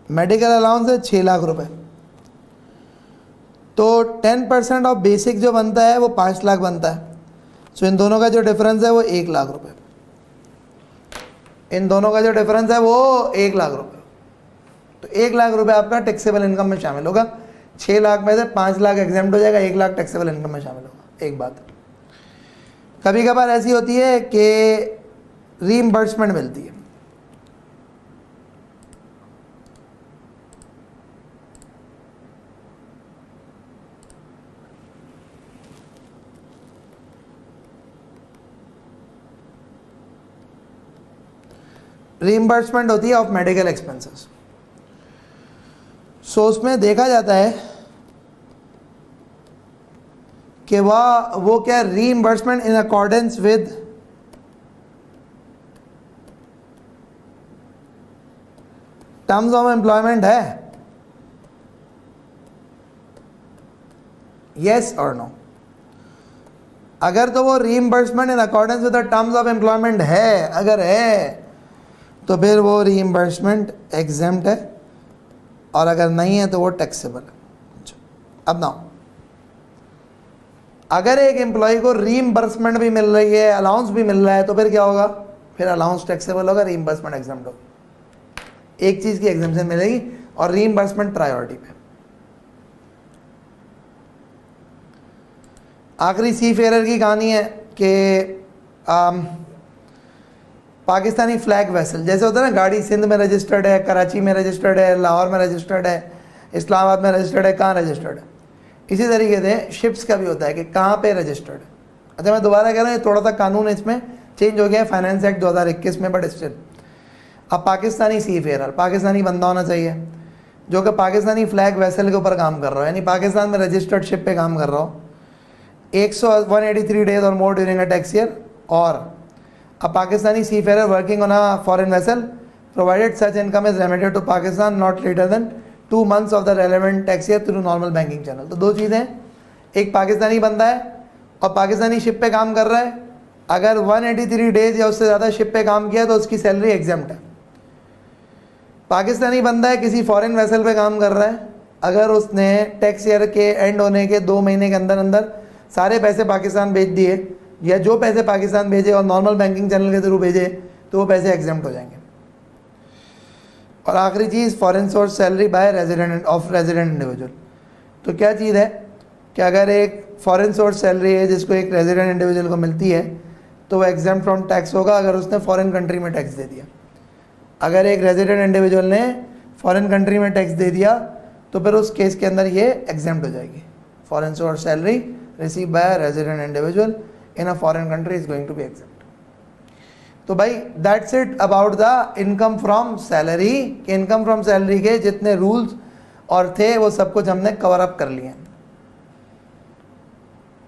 मेडिकल अलाउंस है 6 लाख रुपए, तो 10% ऑफ बेसिक जो बनता है वो 5 लाख बनता है। सो इन दोनों का जो डिफरेंस है वो 1 लाख रुपए, इन दोनों का जो डिफरेंस है वो 1 लाख रुपए। तो 1 लाख रुपए आपका टैक्सेबल इनकम में शामिल होगा। 6 लाख में से 5 लाख एग्जेम्प्ट हो जाएगा, 1 लाख टैक्सेबल इनकम में शामिल होगा। एक बात कभी कभार ऐसी होती है कि रीइंबर्समेंट मिलती है। रीइंबर्समेंट होती है ऑफ मेडिकल एक्सपेंसेस। सो उसमें देखा जाता है कि वो क्या reimbursement in accordance with terms of employment है, यस और नो। अगर तो वो reimbursement in accordance with the terms of employment है, अगर है तो फिर वो रीइंबर्समेंट एग्जेम्प्ट है, और अगर नहीं है तो वो टैक्सेबल है। अब ना, अगर एक एम्प्लॉय को रीइंबर्समेंट भी मिल रही है, अलाउंस भी मिल रहा है, तो फिर क्या होगा? फिर अलाउंस टैक्सेबल होगा, रीइंबर्समेंट एग्जेम्प्ट होगा। एक चीज की एग्जेम्पशन मिलेगी और रीइंबर्समेंट प्रायोरिटी पे। आखिरी सी फेयर की कहानी है कि पाकिस्तानी फ्लैग वेसल, जैसे होता है ना, गाड़ी सिंध में रजिस्टर्ड है, कराची में रजिस्टर्ड है, लाहौर में रजिस्टर्ड है, इस्लामाबाद में रजिस्टर्ड है, कहाँ रजिस्टर्ड है। इसी तरीके से शिप्स का भी होता है कि कहाँ पे रजिस्टर्ड है। अच्छा, मैं दोबारा कह रहा हूँ, ये थोड़ा सा कानून इसमें चेंज हो गया है फाइनेंस एक्ट 2021 में, बट स्टिल अब पाकिस्तानी सी फेयर, पाकिस्तानी बंदा होना चाहिए जो कि पाकिस्तानी फ्लैग वेसल के ऊपर काम कर रहा हो, यानी पाकिस्तान में रजिस्टर्ड शिप पे काम कर रहा हो, 183 डेज और मोर ड्यूरिंग अ टैक्स ईयर, और a Pakistani seafarer working on a foreign vessel provided such income is remitted to Pakistan not later than 2 months of the relevant tax year through normal banking channel. तो दो चीज़ें, एक पाकिस्तानी बंदा है और Pakistani ship पे काम कर रहा है, अगर 183 डेज या उससे ज़्यादा शिप पे काम किया तो उसकी सैलरी एग्जेम्प्ट है। पाकिस्तानी बंदा है, किसी फॉरेन वेसल पे काम कर रहा है, अगर उसने टैक्स ईयर के एंड होने के 2 महीने के अंदर अंदर सारे पैसे पाकिस्तान भेज दिए या जो पैसे पाकिस्तान भेजे और नॉर्मल बैंकिंग चैनल के थ्रू भेजे तो वो पैसे एग्जेम्प्ट हो जाएंगे। और आखिरी चीज़, foreign source salary by resident of resident individual. तो क्या चीज़ है कि अगर एक फॉरेन सोर्स सैलरी है जिसको एक रेजिडेंट इंडिविजुअल को मिलती है तो वो एग्जेम्प्ट फ्रॉम टैक्स होगा अगर उसने फॉरेन कंट्री में टैक्स दे दिया। अगर एक रेजिडेंट इंडिविजुअल ने फॉरेन कंट्री में टैक्स दे दिया तो फिर उस केस के अंदर ये एग्जेम्प्ट हो जाएगी। Foreign source salary receive by resident individual in a foreign country is going to be exempt. तो भाई that's it about the income from salary. Income from salary के जितने रूल्स और थे वो सब कुछ हमने कवर अप कर लिए।